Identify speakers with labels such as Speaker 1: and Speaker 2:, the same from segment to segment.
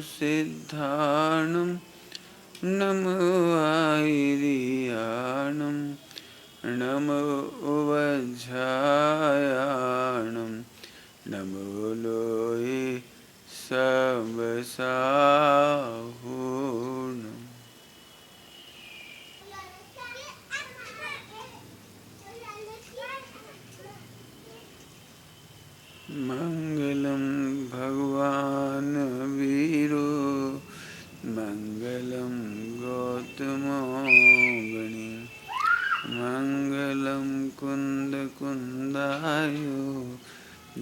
Speaker 1: सिद्धाणं नमो आयर्याणं नमो वज्रायाणं नमो लोये सबसाहूर्णम्। मंगलम भगवान वीरो मंगलम गौतमो गणी मंगलम कुंद कुंदायो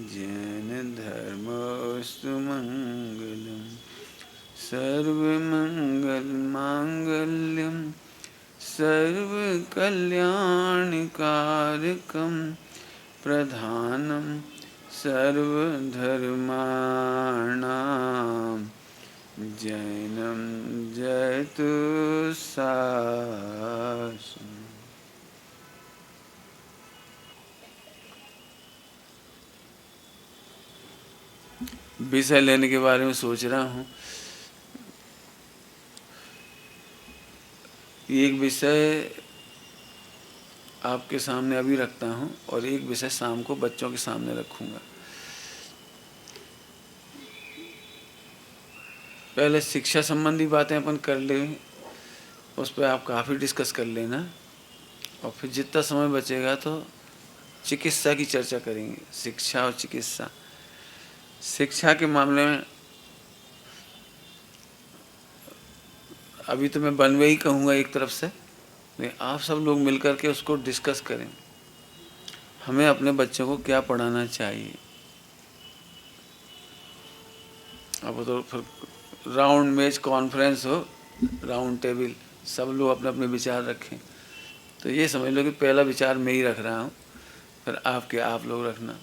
Speaker 1: जैन धर्मोस्तु मंगलम सर्वमंगल मांगल्यम सर्वकल्याणकारकं प्रधानम सर्वधर्माणां जैनं जयतु शासनम्। विषय लेने के बारे में सोच रहा हूँ। एक विषय आपके सामने अभी रखता हूँ और एक विषय शाम को बच्चों के सामने रखूँगा। पहले शिक्षा संबंधी बातें अपन कर लें, उस पर आप काफ़ी डिस्कस कर लेना और फिर जितना समय बचेगा तो चिकित्सा की चर्चा करेंगे। शिक्षा और चिकित्सा। शिक्षा के मामले में अभी तो मैं बनवे ही कहूँगा एक तरफ से, लेकिन आप सब लोग मिलकर के उसको डिस्कस करें। हमें अपने बच्चों को क्या पढ़ाना चाहिए। अब तो फिर राउंड मेज कॉन्फ्रेंस हो, राउंड टेबल, सब लोग अपने अपने विचार रखें। तो ये समझ लो कि पहला विचार मैं ही रख रहा हूँ, फिर आप लोग रखना।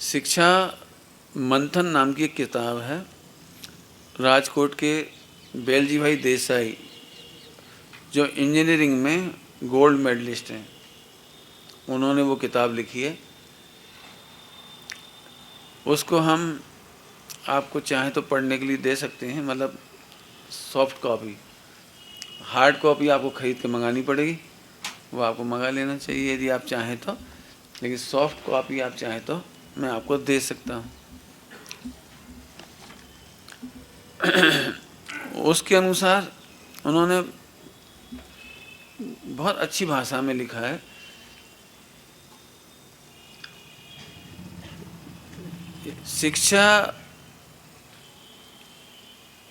Speaker 1: शिक्षा मंथन नाम की एक किताब है। राजकोट के बेलजी भाई देसाई जो इंजीनियरिंग में गोल्ड मेडलिस्ट हैं, उन्होंने वो किताब लिखी है। उसको हम आपको चाहें तो पढ़ने के लिए दे सकते हैं, मतलब सॉफ्ट कॉपी। हार्ड कॉपी आपको ख़रीद के मंगानी पड़ेगी, वो आपको मंगा लेना चाहिए यदि आप चाहें तो, लेकिन सॉफ्ट कॉपी आप चाहें तो मैं आपको दे सकता हूँ। उसके अनुसार उन्होंने बहुत अच्छी भाषा में लिखा है। शिक्षा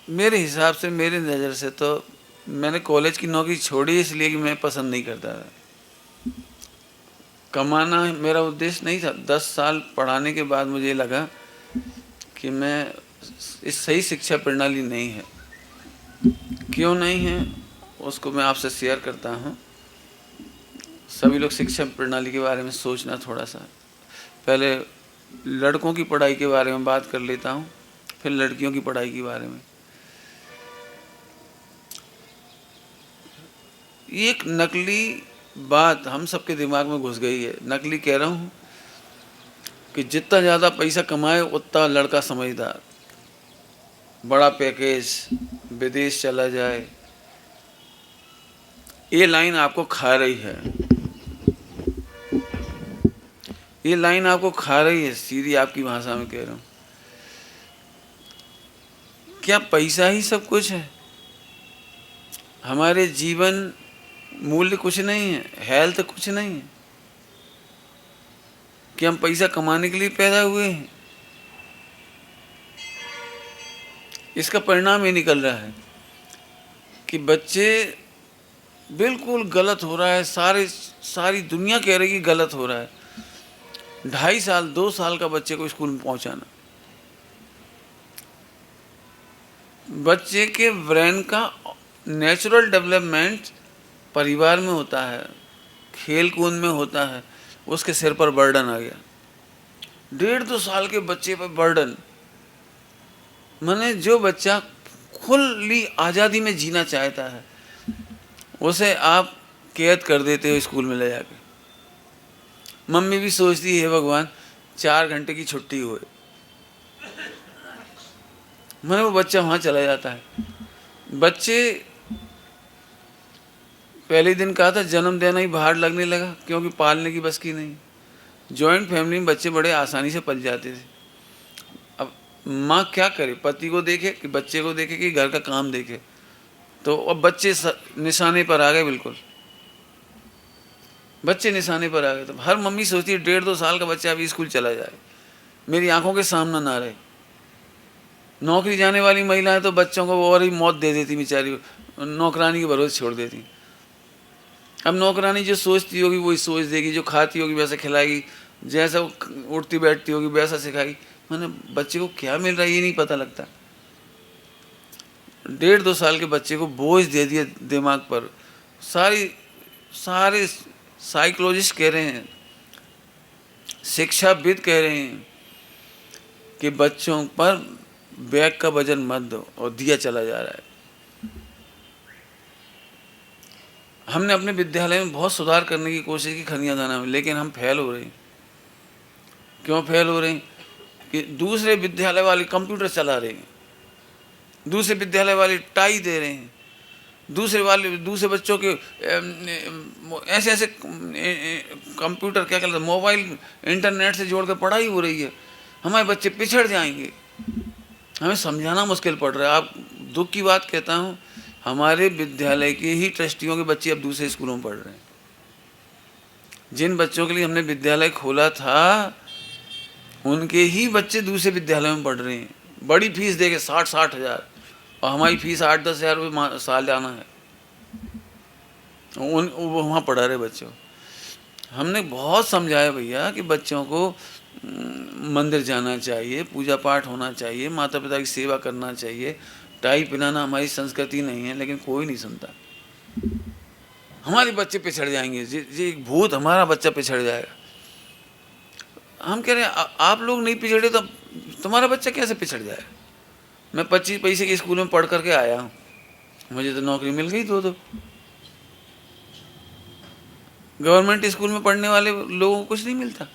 Speaker 1: मेरे हिसाब से, मेरे नज़र से तो, मैंने कॉलेज की नौकरी छोड़ी इसलिए कि मैं पसंद नहीं करता था। कमाना मेरा उद्देश्य नहीं था। 10 साल पढ़ाने के बाद मुझे लगा कि मैं इस सही शिक्षा प्रणाली नहीं है। क्यों नहीं है उसको मैं आपसे शेयर करता हूँ। सभी लोग शिक्षा प्रणाली के बारे में सोचना थोड़ा सा। पहले लड़कों की पढ़ाई के बारे में बात कर लेता हूँ, फिर लड़कियों की पढ़ाई के बारे में। एक नकली बात हम सबके दिमाग में घुस गई है। नकली कह रहा हूँ कि जितना ज़्यादा पैसा कमाए उतना लड़का समझदार, बड़ा पैकेज, विदेश चला जाए। ये लाइन आपको खा रही है, ये लाइन आपको खा रही है, सीधी आपकी भाषा में कह रहा हूँ। क्या पैसा ही सब कुछ है? हमारे जीवन मूल्य कुछ नहीं है, हेल्थ कुछ नहीं है कि हम पैसा कमाने के लिए पैदा हुए हैं? इसका परिणाम ये निकल रहा है कि बच्चे बिल्कुल गलत हो रहा है। सारी दुनिया कह रही है कि गलत हो रहा है। 2.5 साल 2 साल का बच्चे को स्कूल में पहुंचाना, बच्चे के ब्रेन का नेचुरल डेवलपमेंट परिवार में होता है, खेल कूद में होता है। उसके सिर पर बर्डन आ गया। 1.5-2 साल के बच्चे पर बर्डन, माने जो बच्चा खुली आज़ादी में जीना चाहता है उसे आप कैद कर देते हो स्कूल में ले जाके। मम्मी भी सोचती है भगवान 4 घंटे की छुट्टी हुए, मैंने वो बच्चा वहाँ चला जाता है। बच्चे पहले दिन कहा था जन्म देना ही बाहर लगने लगा, क्योंकि पालने की बस की नहीं। जॉइंट फैमिली में बच्चे बड़े आसानी से पल जाते थे। अब माँ क्या करे, पति को देखे कि बच्चे को देखे कि घर का काम देखे। तो अब बच्चे निशाने पर आ गए, बिल्कुल बच्चे निशाने पर आ गए। तो हर मम्मी सोचती है 1.5-2 साल का बच्चा अभी स्कूल चला जाए, मेरी आंखों के सामने ना रहे। नौकरी जाने वाली महिलाएं तो बच्चों को और ही मौत दे देती बेचारी, नौकरानी के भरोसे छोड़ देती। अब नौकरानी जो सोचती होगी वही सोच देगी, जो खाती होगी वैसा खिलाएगी, जैसा वो उठती बैठती होगी वैसा सिखाएगी। मैंने बच्चे को क्या मिल रहा है ये नहीं पता लगता। 1.5-2 साल के बच्चे को बोझ दे दिया दिमाग पर। सारे साइकोलॉजिस्ट कह रहे हैं, शिक्षाविद कह रहे हैं कि बच्चों पर बैग का वजन मत दो, और दिया चला जा रहा है। हमने अपने विद्यालय में बहुत सुधार करने की कोशिश की खनिया दाना में, लेकिन हम फेल हो रहे हैं। क्यों फेल हो रहे हैं? कि दूसरे विद्यालय वाले कंप्यूटर चला रहे हैं, दूसरे विद्यालय वाले टाई दे रहे हैं, दूसरे बच्चों के ऐसे ऐसे कंप्यूटर क्या कहते हैं, मोबाइल इंटरनेट से जोड़कर पढ़ाई हो रही है। हमारे बच्चे पिछड़ जाएंगे, हमें समझाना मुश्किल पड़ रहा है। आप दुख की बात कहता हूँ, हमारे विद्यालय के ही ट्रस्टियों के बच्चे अब दूसरे स्कूलों में पढ़ रहे हैं। जिन बच्चों के लिए हमने विद्यालय खोला था उनके ही बच्चे दूसरे विद्यालय में पढ़ रहे हैं, बड़ी फीस देके 60-60 हज़ार, और हमारी फीस 8-10 हज़ार रुपये साल जाना है। वो वहाँ पढ़ा रहे बच्चों। हमने बहुत समझाया भैया कि बच्चों को मंदिर जाना चाहिए, पूजा पाठ होना चाहिए, माता पिता की सेवा करना चाहिए, टाई पिनाना हमारी संस्कृति नहीं है, लेकिन कोई नहीं सुनता। हमारे बच्चे पिछड़ जाएंगे, जी एक भूत, हमारा बच्चा पिछड़ जाएगा। हम कह रहे हैं आप लोग नहीं पिछड़े तो तुम्हारा बच्चा कैसे पिछड़ जाए? मैं 25 पैसे के स्कूल में पढ़ करके आया हूँ, मुझे तो नौकरी मिल गई दो। गवर्नमेंट स्कूल में पढ़ने वाले लोगों को कुछ नहीं मिलता।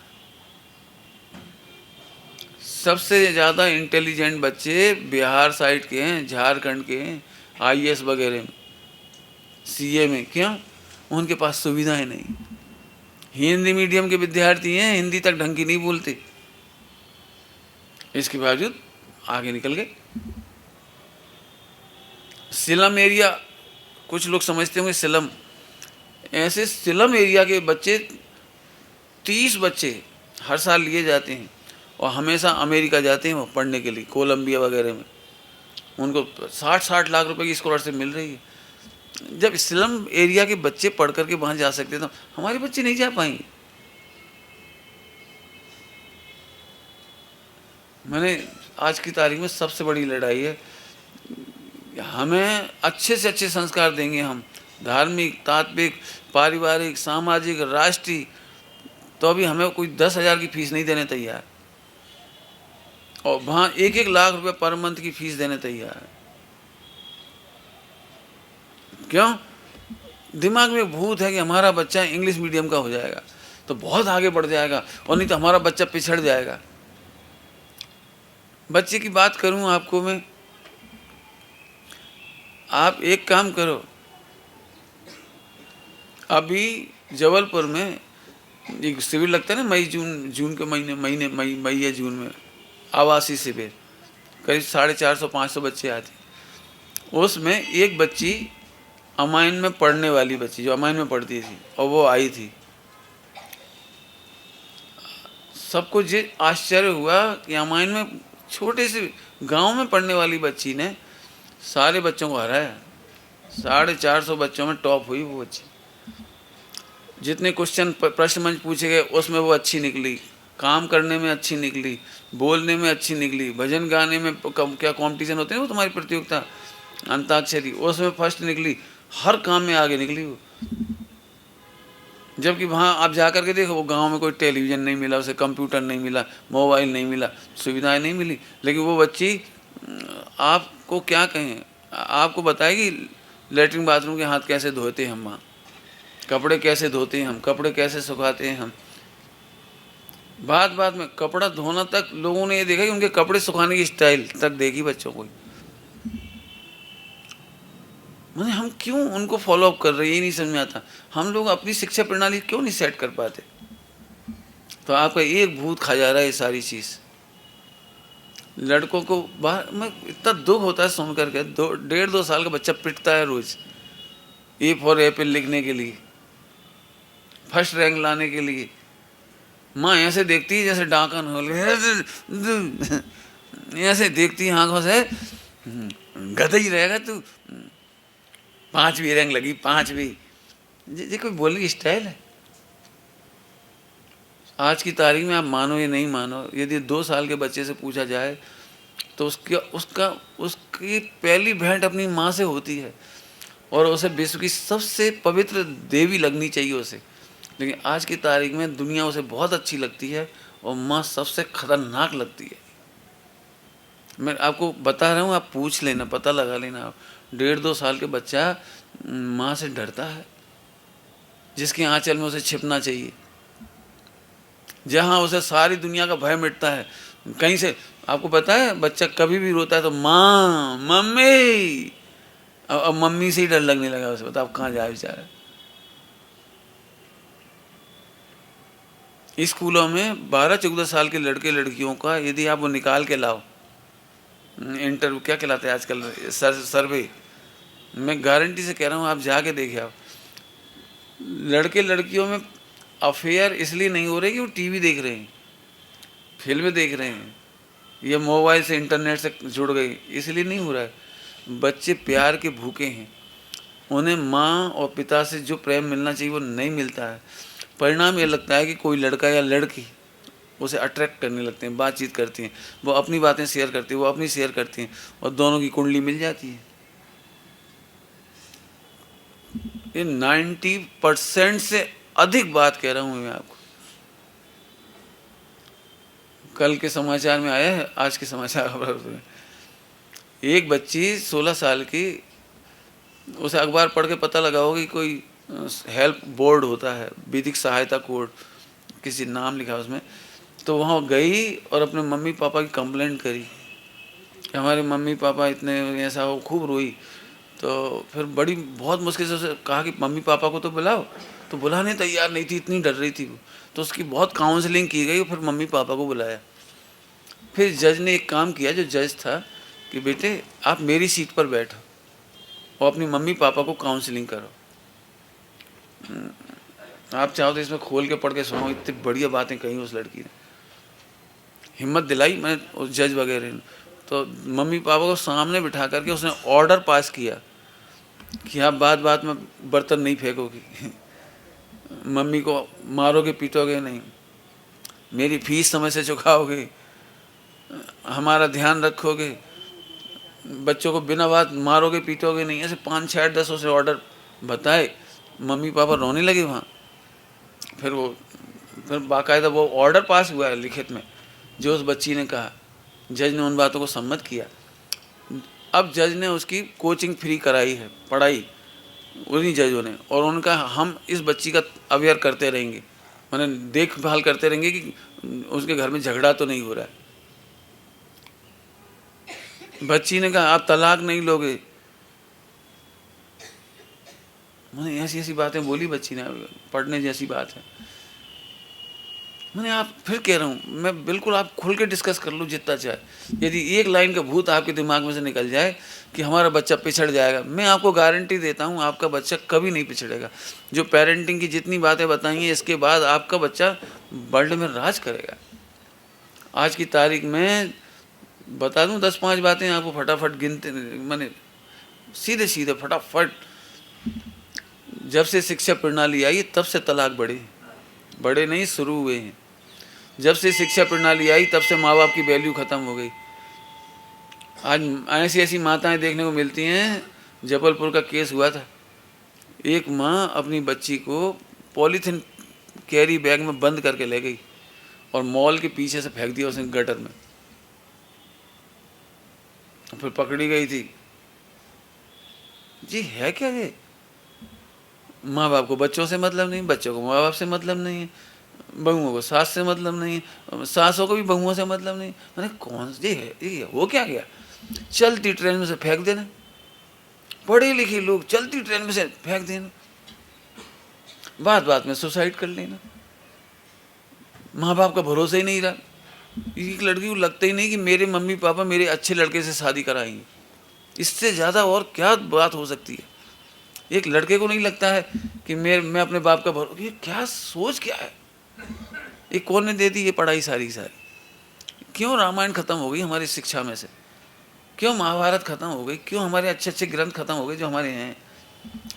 Speaker 1: सबसे ज़्यादा इंटेलिजेंट बच्चे बिहार साइड के हैं, झारखंड के हैं, IAS वगैरह में, CA में। क्यों? उनके पास सुविधाएं नहीं। हिंदी मीडियम के विद्यार्थी हैं, हिंदी तक ढंग की नहीं बोलते, इसके बावजूद आगे निकल गए। स्लम एरिया, कुछ लोग समझते होंगे स्लम, ऐसे स्लम एरिया के बच्चे 30 बच्चे हर साल लिए जाते हैं, और हमेशा अमेरिका जाते हैं वो पढ़ने के लिए, कोलंबिया वगैरह में। उनको 60-60 लाख रुपए की स्कॉलरशिप मिल रही है। जब स्लम एरिया के बच्चे पढ़ करके वहाँ जा सकते तो हमारे बच्चे नहीं जा पाएंगे। मैंने आज की तारीख में सबसे बड़ी लड़ाई है, हमें अच्छे से अच्छे संस्कार देंगे हम, धार्मिक, तात्विक, पारिवारिक, सामाजिक, राष्ट्रीय, तो अभी हमें कोई 10,000 की फीस नहीं देने तैयार, और वहाँ 1-1 लाख रुपए पर मंथ की फीस देने तैयार है। क्यों? दिमाग में भूत है कि हमारा बच्चा इंग्लिश मीडियम का हो जाएगा तो बहुत आगे बढ़ जाएगा, और नहीं तो हमारा बच्चा पिछड़ जाएगा। बच्चे की बात करूं आपको मैं, आप एक काम करो, अभी जबलपुर में एक शिविर लगता है ना, जून के मई या जून में, आवासीय शिविर, करीब 450-500 बच्चे आते। उसमें एक बच्ची अमाइन में पढ़ने वाली बच्ची, जो अमाइन में पढ़ती थी, और वो आई थी। सबको ये आश्चर्य हुआ कि अमाइन में छोटे से गांव में पढ़ने वाली बच्ची ने सारे बच्चों को हराया। 450 बच्चों में टॉप हुई वो बच्ची। जितने क्वेश्चन प्रश्न मंच पूछे गए उसमें वो अच्छी निकली, काम करने में अच्छी निकली, बोलने में अच्छी निकली, भजन गाने में क्या कंपटीशन होते हैं वो तुम्हारी प्रतियोगिता, अंताक्षरी, उसमें फर्स्ट निकली, हर काम में आगे निकली वो। जबकि वहाँ आप जा कर के देखो, वो गांव में कोई टेलीविज़न नहीं मिला उसे, कंप्यूटर नहीं मिला, मोबाइल नहीं मिला, सुविधाएं नहीं मिली, लेकिन वो बच्ची आपको क्या कहें, आपको बताएगी लेटरिन बाथरूम के हाथ कैसे धोते हैं हम, वहाँ कपड़े कैसे धोते हैं हम, कपड़े कैसे सुखाते हैं हम। बात बात में कपड़ा धोना तक लोगों ने ये देखा कि उनके कपड़े सुखाने की स्टाइल तक देखी बच्चों को। मैंने हम क्यों उनको फॉलो अप कर रहे हैं, ये नहीं समझ में आता। हम लोग अपनी शिक्षा प्रणाली क्यों नहीं सेट कर पाते। तो आपका एक भूत खा जा रहा है ये सारी चीज़। लड़कों को बाहर में इतना दुख होता है सुन करके, 1.5-2 साल का बच्चा पिटता है रोज ए फॉर एप्पल लिखने के लिए, फर्स्ट रैंक लाने के लिए। माँ ऐसे देखती है जैसे डाकन हो, ऐसे देखती है आंखों से, गधा ही रहेगा तू, 5वीं रैंक लगी 5वीं। ये कोई बोलने की स्टाइल है। आज की तारीख में आप मानो या नहीं मानो, यदि 2 साल के बच्चे से पूछा जाए तो उसकी पहली भेंट अपनी माँ से होती है और उसे विश्व की सबसे पवित्र देवी लगनी चाहिए उसे। लेकिन आज की तारीख में दुनिया उसे बहुत अच्छी लगती है और माँ सबसे खतरनाक लगती है। मैं आपको बता रहा हूँ, आप पूछ लेना, पता लगा लेना। आप 1.5-2 साल के बच्चा माँ से डरता है, जिसके आंचल में उसे छिपना चाहिए, जहाँ उसे सारी दुनिया का भय मिटता है। कहीं से आपको पता है बच्चा कभी भी रोता है तो माँ, मम्मी, अब मम्मी से ही डर लगने लगा उसे। बताओ कहाँ जाए बेचारा। स्कूलों में 12-14 साल के लड़के लड़कियों का यदि आप वो निकाल के लाओ, इंटरव्यू क्या कहलाते हैं आजकल, सर्वे, मैं गारंटी से कह रहा हूँ आप जाके देखे आप, लड़के लड़कियों में अफेयर इसलिए नहीं हो रहे कि वो टीवी देख रहे हैं, फिल्में देख रहे हैं या मोबाइल से इंटरनेट से जुड़ गए, इसलिए नहीं हो रहा है। बच्चे प्यार के भूखे हैं, उन्हें माँ और पिता से जो प्रेम मिलना चाहिए वो नहीं मिलता है। परिणाम ये लगता है कि कोई लड़का या लड़की उसे अट्रैक्ट करने लगते हैं, बातचीत करती हैं, वो अपनी बातें शेयर करती हैं, वो अपनी शेयर करती हैं और दोनों की कुंडली मिल जाती है। ये 90% से अधिक बात कह रहा हूँ मैं आपको। कल के समाचार में आया है, आज के समाचार खबर में एक बच्ची 16 साल की, उसे अखबार पढ़ के पता लगा होगा कि कोई हेल्प बोर्ड होता है, विधिक सहायता कोड, किसी नाम लिखा उसमें। तो वहाँ गई और अपने मम्मी पापा की कंप्लेंट करी कि हमारे मम्मी पापा इतने ऐसा हो, खूब रोई। तो फिर बड़ी बहुत मुश्किल से उसे कहा कि मम्मी पापा को तो बुलाओ, तो बुलाने तैयार नहीं थी, इतनी डर रही थी वो। तो उसकी बहुत काउंसलिंग की गई, फिर मम्मी पापा को बुलाया। फिर जज ने एक काम किया, जो जज था, कि बेटे आप मेरी सीट पर बैठो और अपनी मम्मी पापा को काउंसलिंग करो। आप चाहो तो इसमें खोल के पढ़ के सुनाओ, इतनी बढ़िया बातें कही उस लड़की ने, हिम्मत दिलाई मैं उस जज वगैरह ने। तो मम्मी पापा को सामने बिठा करके उसने ऑर्डर पास किया कि आप बात बात में बर्तन नहीं फेंकोगी, मम्मी को मारोगे पीटोगे नहीं, मेरी फीस समय से चुकाओगे, हमारा ध्यान रखोगे, बच्चों को बिना बात मारोगे पीटोगे नहीं। ऐसे 5, 6, 10 उसे ऑर्डर बताए। मम्मी पापा रोने लगे वहाँ। फिर बाकायदा वो ऑर्डर पास हुआ है लिखित में, जो उस बच्ची ने कहा। जज ने उन बातों को सम्मत किया। अब जज ने उसकी कोचिंग फ्री कराई है, पढ़ाई उन्हीं जजों ने, और उनका हम इस बच्ची का अवेयर करते रहेंगे, मैंने देखभाल करते रहेंगे कि उसके घर में झगड़ा तो नहीं हो रहा है। बच्ची ने कहा आप तलाक नहीं लोगे, मैंने ऐसी ऐसी बातें बोली बच्ची ने, पढ़ने जैसी बात है। मैंने आप फिर कह रहा हूँ, मैं बिल्कुल, आप खुल के डिस्कस कर लो जितना चाहे। यदि एक लाइन का भूत आपके दिमाग में से निकल जाए कि हमारा बच्चा पिछड़ जाएगा, मैं आपको गारंटी देता हूँ आपका बच्चा कभी नहीं पिछड़ेगा। जो पेरेंटिंग की जितनी बातें बताएंगे, इसके बाद आपका बच्चा वर्ल्ड में राज करेगा। आज की तारीख में बता दूँ 10-5 बातें आपको फटाफट गिनते, मैंने सीधे सीधे फटाफट। जब से शिक्षा प्रणाली आई तब से तलाक बड़े नहीं शुरू हुए हैं। जब से शिक्षा प्रणाली आई तब से माँ बाप की वैल्यू ख़त्म हो गई। आज ऐसी ऐसी माताएं देखने को मिलती हैं। जबलपुर का केस हुआ था, एक माँ अपनी बच्ची को पॉलीथीन कैरी बैग में बंद करके ले गई और मॉल के पीछे से फेंक दिया उसने गटर में, फिर पकड़ी गई थी। जी है क्या ये? माँ बाप को बच्चों से मतलब नहीं, बच्चों को माँ बाप से मतलब नहीं है। बहुओं को सास से मतलब नहीं है, सासों को भी बहुओं से मतलब नहीं। मैंने कौन ये है, ये हो क्या गया? चलती ट्रेन में से फेंक देना, पढ़े लिखे लोग चलती ट्रेन में से फेंक देना, बात बात में सुसाइड कर लेना। माँ बाप का भरोसा ही नहीं रहा। एक लड़की को लगता ही नहीं कि मेरे मम्मी पापा मेरे अच्छे लड़के से शादी कराएंगे। इससे ज़्यादा और क्या बात हो सकती है? एक लड़के को नहीं लगता है कि मैं अपने बाप का भरोसा, ये क्या सोच क्या है? ये कौन ने दे दी ये पढ़ाई सारी सारी? क्यों रामायण खत्म हो गई हमारी शिक्षा में से? क्यों महाभारत खत्म हो गई? क्यों हमारे अच्छे अच्छे ग्रंथ खत्म हो गए जो हमारे हैं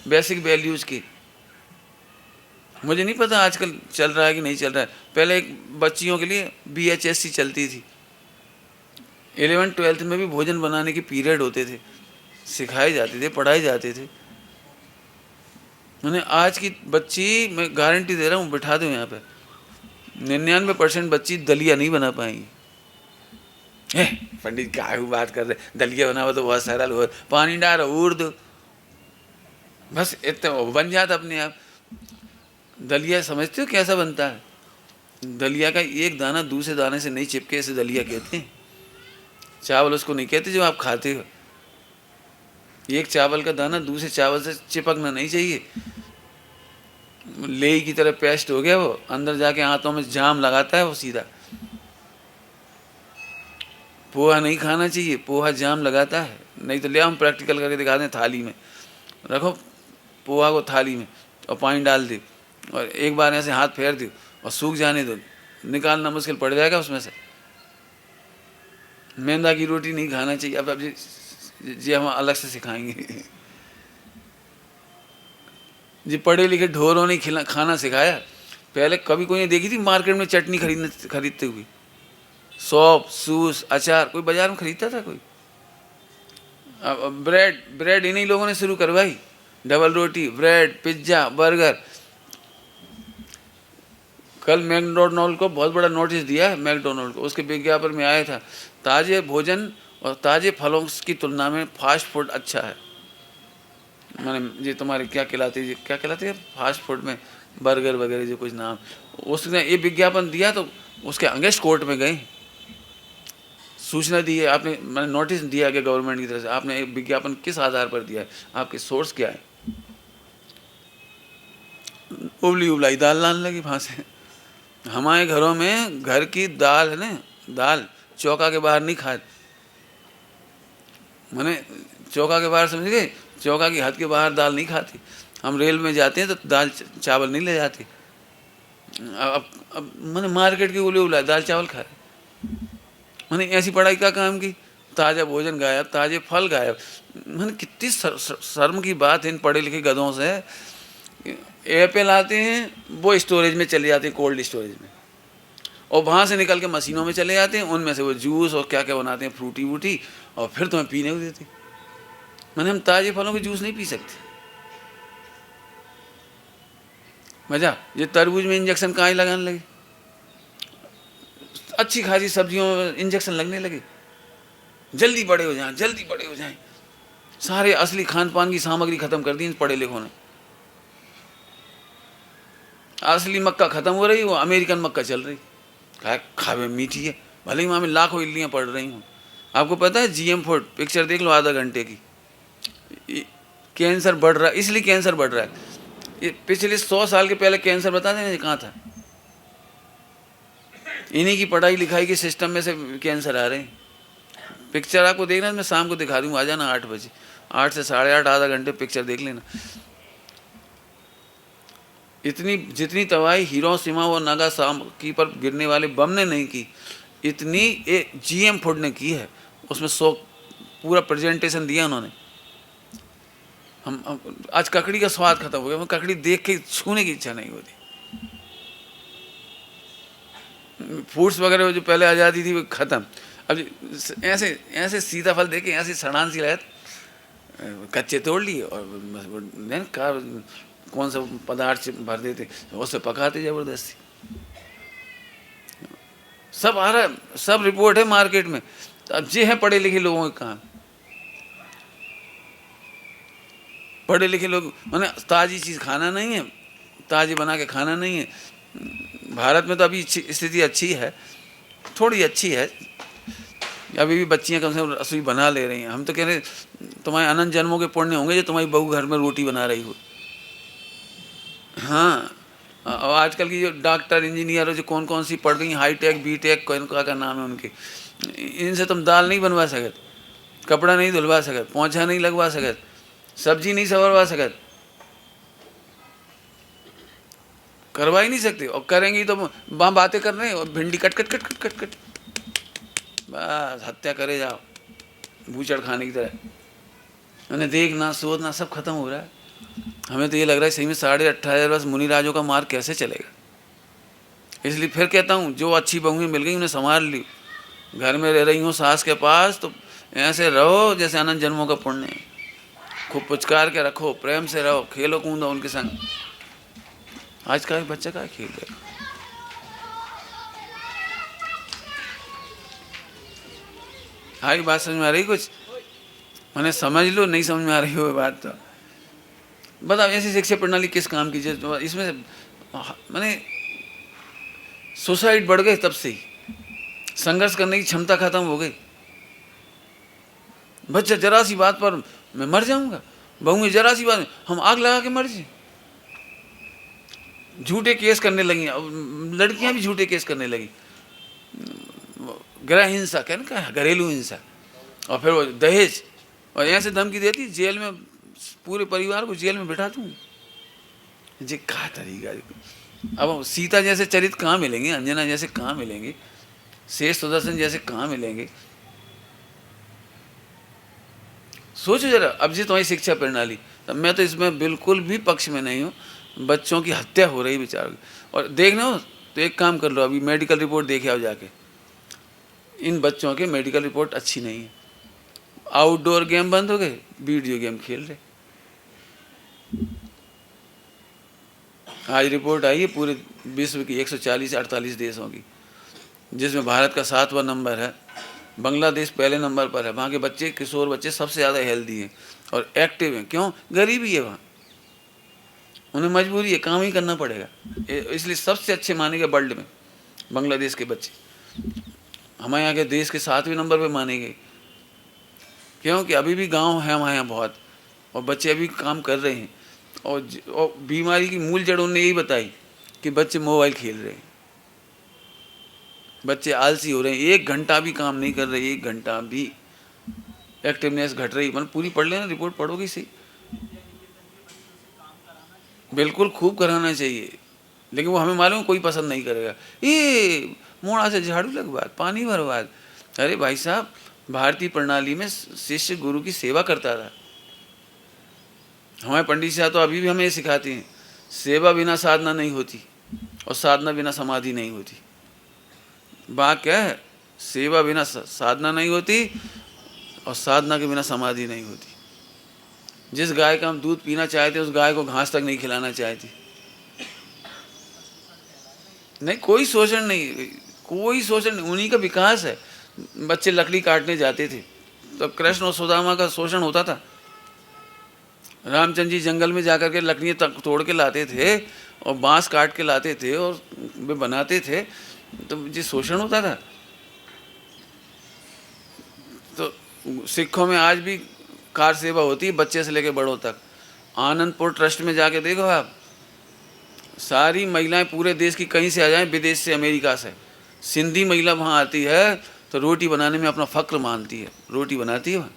Speaker 1: बेसिक वैल्यूज़ की? मुझे नहीं पता आजकल चल रहा है कि नहीं चल रहा है। पहले एक बच्चियों के लिए BHSC चलती थी, 11th-12th में भी भोजन बनाने के पीरियड होते थे, सिखाए जाते थे, पढ़ाए जाते थे। मैंने आज की बच्ची, मैं गारंटी दे रहा हूँ, बिठा दो यहाँ पे, 99% बच्ची दलिया नहीं बना पाएंगी। पंडित क्या बात कर रहे, दलिया बनाओ तो बहुत सरल हो, पानी डाल उड़ दो, बस इतना बन जाता अपने आप। दलिया समझते हो कैसा बनता है? दलिया का एक दाना दूसरे दाने से नहीं चिपके, इसे दलिया कहते हैं। चावल उसको नहीं कहते जो आप खाते हो। एक चावल का दाना दूसरे चावल से चिपकना नहीं चाहिए। लेई की तरह पेस्ट हो गया वो, अंदर जाके हाथों में जाम लगाता है वो सीधा। पोहा नहीं खाना चाहिए, पोहा जाम लगाता है। नहीं तो ले हम प्रैक्टिकल करके दिखाते हैं। थाली में रखो पोहा को, थाली में, और पानी डाल दे, और एक बार ऐसे हाथ फेर दो और सूख जाने दो, निकालना मुश्किल पड़ जाएगा उसमें से। मैदा की रोटी नहीं खाना चाहिए। अब जी हम अलग से सिखाएंगे। जी पढ़े लिखे ढोरों ने खाना सिखाया। पहले कभी कोई नहीं देखी थी मार्केट में चटनी खरीदते हुए, सौंफ, सूस, अचार कोई बाजार में खरीदता था कोई? ब्रेड इन्हीं लोगों ने शुरू करवाई। डबल रोटी, ब्रेड, पिज्जा, बर्गर। कल मैकडोनाल्ड को बहुत बड़ा नोटिस दिया है, मैकडोनाल्ड को। उसके विज्ञापन में आया था, ताज़े भोजन और ताज़े फलों की तुलना में फास्ट फूड अच्छा है। मैंने ये तुम्हारे क्या कहलाते हैं फास्ट फूड में, बर्गर वगैरह जो कुछ नाम, उसने ये विज्ञापन दिया तो उसके अगेंस्ट कोर्ट में गए, सूचना दी है आपने, मैंने नोटिस दिया कि गवर्नमेंट की तरफ से आपने एक विज्ञापन किस आधार पर दिया है, आपके सोर्स क्या है? उबली उबलाई दाल लाने लगी वहाँ से। हमारे घरों में घर की दाल है ना, दाल चौका के बाहर नहीं खाते। मैंने चौका के बाहर समझ गए, चौका की हद के बाहर दाल नहीं खाती। हम रेल में जाते हैं तो दाल चावल नहीं ले जाते। अब मैंने मार्केट की उबली उबलाई दाल चावल खाए। मैंने ऐसी पढ़ाई का काम की, ताज़ा भोजन गायब, ताज़े फल गायब। मैंने कितनी शर्म की बात है इन पढ़े लिखे गधों से। एप्पल आते हैं वो स्टोरेज में चले जाते हैं, कोल्ड स्टोरेज में, और वहाँ से निकल के मशीनों में चले जाते हैं, उनमें से वो जूस और क्या क्या बनाते हैं, फ्रूटी वूटी, और फिर तुम्हें पीने को देते। मैंने हम ताज़े फलों के जूस नहीं पी सकते। मजा, ये तरबूज में इंजेक्शन कहाँ ही लगाने लगे, अच्छी खासी सब्जियों में इंजेक्शन लगने लगे, जल्दी बड़े हो जाएं, जल्दी बड़े हो जाएं। सारे असली खान पान की सामग्री खत्म कर दी इन पढ़े लिखों ने। असली मक्का खत्म हो रही, वो अमेरिकन मक्का चल रही। खावे मीठी है, भले ही वहाँ में लाखों इल्लियाँ पड़ रही हूँ। आपको पता है GM फूड पिक्चर देख लो आधा घंटे की, कैंसर बढ़ रहा है, इसलिए कैंसर बढ़ रहा है। ये पिछले 100 साल के पहले कैंसर बता दें कहाँ था? इन्हीं की पढ़ाई लिखाई के सिस्टम में से कैंसर आ रहे हैं। पिक्चर आपको देखना, मैं शाम को दिखा दूँगा, आ जाना 8 बजे, 8 से 8:30 आधा घंटे पिक्चर देख लेना। इतनी जितनी तबाही हिरोशिमा और नागासाकी पर गिरने वाले बम ने नहीं की, इतनी GM फूड ने की है। उसमें पूरा प्रेजेंटेशन दिया उन्होंने। हम आज ककड़ी का स्वाद खत्म हो गया, मैं ककड़ी देख के छूने की इच्छा नहीं होती। फ्रूट्स वगैरह जो पहले आ जाती थी वो खत्म। अब ऐसे ऐसे सीताफल देखे, ऐसे सड़ान सी लहर, कच्चे तोड़ लिए और कौन सा पदार्थ भर देते, उससे पकाते जबरदस्ती। सब आ रहा, सब रिपोर्ट है मार्केट में। अब ये है पढ़े लिखे लोगों के काम। पढ़े लिखे लोग मैंने ताज़ी चीज़ खाना नहीं है, ताज़ी बना के खाना नहीं है, भारत में तो अभी स्थिति अच्छी है, थोड़ी अच्छी है, अभी भी बच्चियां कम से कम रसोई बना ले रही हैं। हम तो कह रहे तुम्हारे अनंत जन्मों के पुण्य होंगे जो तुम्हारी बहू घर में रोटी बना रही हो। हाँ, और आजकल की जो डॉक्टर इंजीनियर जो कौन कौन सी पढ़ रही हैं, हाईटेक बीटेक कौन का नाम है उनके, इनसे तुम दाल नहीं बनवा सकत, कपड़ा नहीं धुलवा सकत, पोंछा नहीं लगवा सकत, सब्जी नहीं संवरवा सकत, करवा ही नहीं सकते। और करेंगी तो वहाँ बातें कर रहे हैं और भिंडी cut cut cut cut cut cut, बस हत्या करे जाओ बूचड़ खाने की तरह। मैंने देखना सोचना सब खत्म हो रहा है। हमें तो ये लग रहा है सही में 18,500 वर्ष मुनि राजों का मार्ग कैसे चलेगा। इसलिए फिर कहता हूँ जो अच्छी बहुएं मिल गई उन्हें संभाल ली, घर में रह रही हूँ सास के पास तो ऐसे रहो जैसे अनंत जन्मों का पुण्य है। खूब पुचकार के रखो, प्रेम से रहो, खेलो कूदो उनके संग। आज का बच्चा का खेल रहे, आई बात समझ में आ रही कुछ? मैंने समझ लो, नहीं समझ में आ रही हो बात तो बताओ। ऐसी शिक्षा प्रणाली किस काम की? इसमें मैंने सुसाइड बढ़ गए, तब से ही संघर्ष करने की क्षमता खत्म हो गई। बच्चा जरा सी बात पर मैं मर जाऊंगा, बहू जरा सी बात हम आग लगा के मर जाए। झूठे केस करने लगी, अब लड़कियां भी झूठे केस करने लगी। गृह हिंसा कहना, घरेलू हिंसा, और फिर वो दहेज, और ऐसे धमकी देती जेल में पूरे परिवार को जेल में बिठा दूंगी। जी क्या तरीका। अब सीता जैसे चरित्र कहाँ मिलेंगे, अंजना जैसे कहाँ मिलेंगे, शेष सुदर्शन जैसे कहाँ मिलेंगे? सोचो जरा। अब जी तुम्हारी शिक्षा प्रणाली, तब मैं तो इसमें बिल्कुल भी पक्ष में नहीं हूँ। बच्चों की हत्या हो रही बेचारों की। और देखना हो तो एक काम कर लो, अभी मेडिकल रिपोर्ट देखे आओ जाके। इन बच्चों के मेडिकल रिपोर्ट अच्छी नहीं है। आउटडोर गेम बंद हो गए, वीडियो गेम खेल रहे। आज रिपोर्ट आई है पूरे विश्व की 140-48 देशों की, जिसमें भारत का 7वां नंबर है, बांग्लादेश पहले नंबर पर है। वहाँ के बच्चे, किशोर बच्चे सबसे ज़्यादा हेल्दी हैं और एक्टिव हैं। क्यों? गरीबी है वहाँ, उन्हें मजबूरी है, काम ही करना पड़ेगा, इसलिए सबसे अच्छे माने गए वर्ल्ड में बांग्लादेश के बच्चे। हमारे यहाँ के देश के 7वें नंबर पे माने गए। क्योंकि अभी भी गांव है हमारे यहाँ बहुत, और बच्चे अभी काम कर रहे हैं। और बीमारी की मूल जड़ उन्होंने यही बताई कि बच्चे मोबाइल खेल रहे हैं, बच्चे आलसी हो रहे हैं, 1 घंटा भी काम नहीं कर रहे, 1 घंटा भी एक्टिवनेस घट रही। मतलब पूरी पढ़ लेना, रिपोर्ट पढ़ोगी सही। बिल्कुल खूब कराना चाहिए, लेकिन वो हमें मालूम कोई पसंद नहीं करेगा। ये मोड़ा से झाड़ू लगवा, पानी भरवा। अरे भाई साहब, भारतीय प्रणाली में शिष्य गुरु की सेवा करता था। हमारे पंडित साहब तो अभी भी हमें ये सिखाते हैं, सेवा बिना साधना नहीं होती और साधना बिना समाधि नहीं होती। बात क्या है? सेवा बिना साधना नहीं होती और साधना के बिना समाधि नहीं होती। जिस गाय का हम दूध पीना चाहते उस गाय को घास तक नहीं खिलाना चाहते। नहीं, कोई शोषण नहीं, कोई शोषण नहीं, उन्हीं का विकास है। बच्चे लकड़ी काटने जाते थे तो कृष्ण और सुदामा का शोषण होता था। रामचंद्र जी जंगल में जाकर के लकड़ियाँ तक तोड़ के लाते थे और बांस काट के लाते थे और वे बनाते थे, तो जी शोषण होता था। तो सिखों में आज भी कार सेवा होती है, बच्चे से लेकर बड़ों तक। आनंदपुर ट्रस्ट में जाके देखो आप, सारी महिलाएं पूरे देश की कहीं से आ जाएं, विदेश से, अमेरिका से, सिंधी महिला वहाँ आती है तो रोटी बनाने में अपना फ़क्र मानती है। रोटी बनाती है वहाँ,